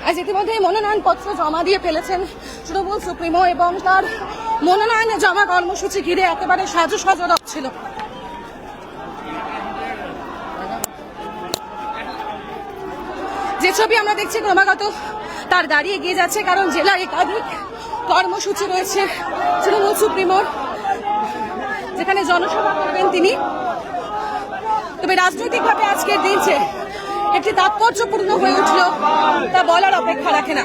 আজ ইতিমধ্যে মনোনয়নপত্র জমা দিয়ে ফেলেছেন তৃণমূল সুপ্রিমো এবং তার মনোনয়ন জমা কর্মসূচি ঘিরে একেবারে সাজো ছিল। যে ছবি আমরা দেখছি, ক্রমাগত তার গাড়ি এগিয়ে যাচ্ছে, কারণ জেলার একাধিক কর্মসূচি রয়েছে তৃণমূল সুপ্রিমোর, যেখানে জনসভা করবেন তিনি। তবে রাজনৈতিকভাবে আজকের দিন যে একটি তাৎপর্যপূর্ণ হয়ে উঠল তা বলার অপেক্ষা রাখে না।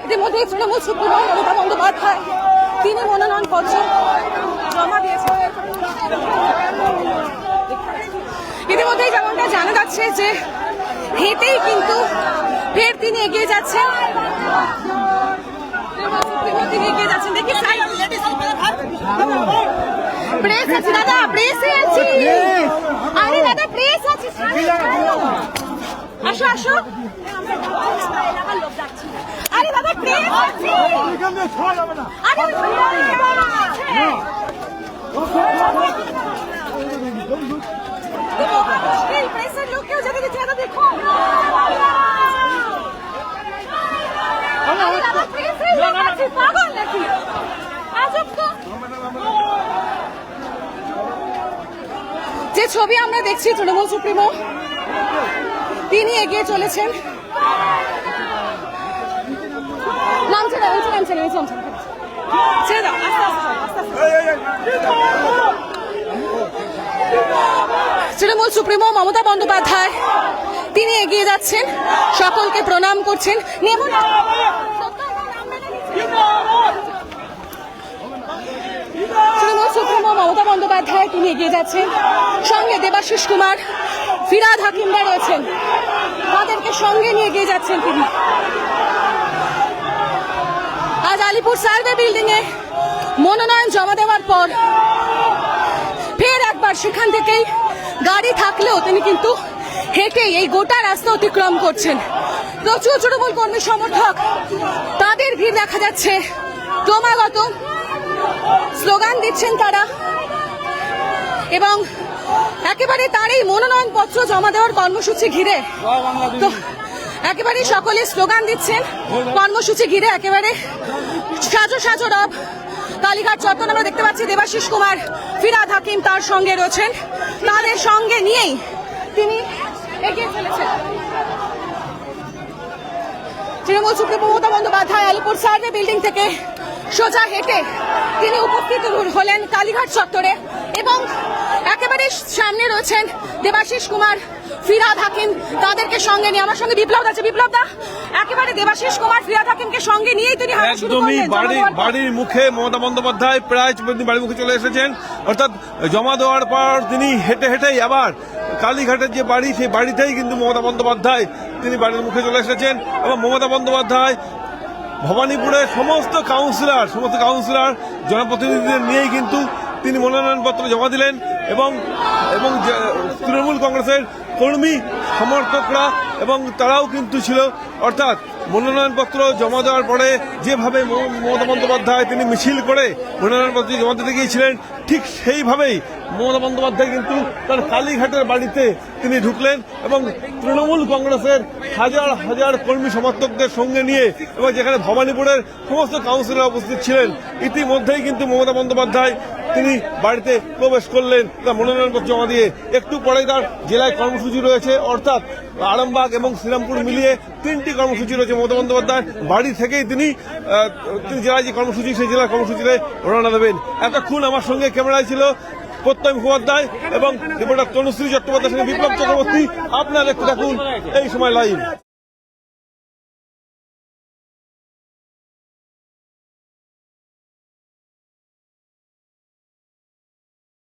ইতিমধ্যে তৃণমূল সুপ্রিমো মমতা বন্দ্যোপাধ্যায় তিনি মনোনয়নপত্র জমা দিয়েছেন। ইতিমধ্যেই যেমনটা জানা যাচ্ছে যে হেঁটেই কিন্তু ফের তিনি এগিয়ে যাচ্ছেন। তিনি এগিয়ে যাচ্ছেন, দেখি প্রেস আছে দাদা, প্রেসে আছি। আরে দাদা প্রেস আছে, আসো আসো। আরে দাদা প্রেস আছে, আরে প্রেসের লোক কেউ যেতে দিচ্ছে না, দেখো। আরে দাদা প্রেসের লোক আছে, পাগল নাকি? আজব তো। যে ছবি আমরা দেখছি, তৃণমূল সুপ্রিমো তিনি এগিয়ে চলেছেন। নামছেন ছেড়ে দাও, আস্তে আস্তে চলো, আস্তে আস্তে চলো। তৃণমূল সুপ্রিমো মমতা বন্দ্যোপাধ্যায় তিনি এগিয়ে যাচ্ছেন, সকলকে প্রণাম করছেন। নেমুন। তৃণমূল সুপ্রিমো মমতা বন্দ্যোপাধ্যায় তিনি এগিয়ে যাচ্ছেন, সঙ্গে দেবাশিস কুমার, ফিরহাদ হাকিমরা রয়েছেন, তাদেরকে সঙ্গে নিয়ে এগিয়ে যাচ্ছেন তিনি। আজ আলিপুর সার্ভে বিল্ডিং এ মনোনয়ন জমা দেওয়ার পর ফের একবার সেখান থেকেই গাড়ি থাকলেও তিনি কিন্তু হেঁটেই এই গোটা রাস্তা অতিক্রম করছেন। প্রচুর তৃণমূল কর্মী সমর্থক, তাদের ভিড় দেখা যাচ্ছে, ক্রমাগত স্লোগান দিচ্ছেন তারা এবং একেবারে তার এই মনোনয়ন পত্র জমা দেওয়ার কর্মসূচি ঘিরে তো একেবারে সকলে স্লোগান দিচ্ছেন। কর্মসূচি ঘিরে একেবারে সাজো সাজো রব কালীঘাট চত্বর আমরা দেখতে পাচ্ছি। দেবাশিস কুমার, ফিরহাদ হাকিম তার সঙ্গে রয়েছেন, তাদের সঙ্গে নিয়েই তিনি এগিয়ে চলেছেন। Trinamool supremo Mamata Bandyopadhyay Alipore survey building থেকে সোজা হেঁটে তিনি উপস্থিত হলেন কালীঘাট চত্বরে এবং একেবারে সামনে রয়েছেন দেবাশিস কুমার, ফিরহাদ হাকিম, তাদেরকে সঙ্গে নিয়ে। আমার সঙ্গে বিপ্লব আছে। বিপ্লব দা, একেবারে দেবাশিস কুমার, ফিরহাদ হাকিমকে সঙ্গে নিয়েই তিনি হাঁটা শুরু একদমই করলেন। বাড়ির মুখে মমতা বন্দ্যোপাধ্যায় প্রায় বাড়ির মুখে চলে এসেছেন, অর্থাৎ জমা দেওয়ার পর তিনি হেঁটে হেঁটেই আবার কালীঘাটের যে বাড়ি সেই বাড়িতেই কিন্তু মমতা বন্দ্যোপাধ্যায় তিনি বাড়ির মুখে চলে এসেছেন এবং মমতা বন্দ্যোপাধ্যায় ভবানীপুরের সমস্ত কাউন্সিলর জনপ্রতিনিধিদের নিয়েই কিন্তু তিনি মনোনয়নপত্র জমা দিলেন এবং তৃণমূল কংগ্রেসের কর্মী সমর্থকরা এবং তারাও কিন্তু ছিল। অর্থাৎ মনোনয়নপত্র জমা দেওয়ার পরে যেভাবে মমতা বন্দ্যোপাধ্যায় তিনি মিছিল করে মনোনয়নপত্র জমা দিতে গিয়েছিলেন, ঠিক সেইভাবেই মমতা বন্দ্যোপাধ্যায় কিন্তু তার কালীঘাটের বাড়িতে তিনি ঢুকলেন এবং তৃণমূল কংগ্রেসের হাজার হাজার কর্মী সমর্থকদের সঙ্গে নিয়ে এবং যেখানে ভবানীপুরের সমস্ত কাউন্সিলর উপস্থিত ছিলেন, ইতিমধ্যেই কিন্তু মমতা বন্দ্যোপাধ্যায় তিনি বাড়িতে প্রবেশ করলেন তার মনোনয়নপত্র জমা দিয়ে। একটু পরে তার জেলায় কর্মসূচি রয়েছে, অর্থাৎ আরামবাগ এবং শ্রীরামপুর মিলিয়ে 3টি কর্মসূচি রয়েছে। মমতা বন্দ্যোপাধ্যায় বাড়ি থেকেই তিনি জেলায় যে কর্মসূচি সেই জেলার কর্মসূচিতে রওনা দেবেন। এতক্ষণ আমার সঙ্গে ক্যামেরায় ছিল প্রত্যয় মুখোপাধ্যায় এবং রিপোর্টার তনুশ্রী চট্টোপাধ্যায়ের সঙ্গে বিপ্লব চক্রবর্তী। আপনারা দেখতে থাকুন এই সময় লাইভ।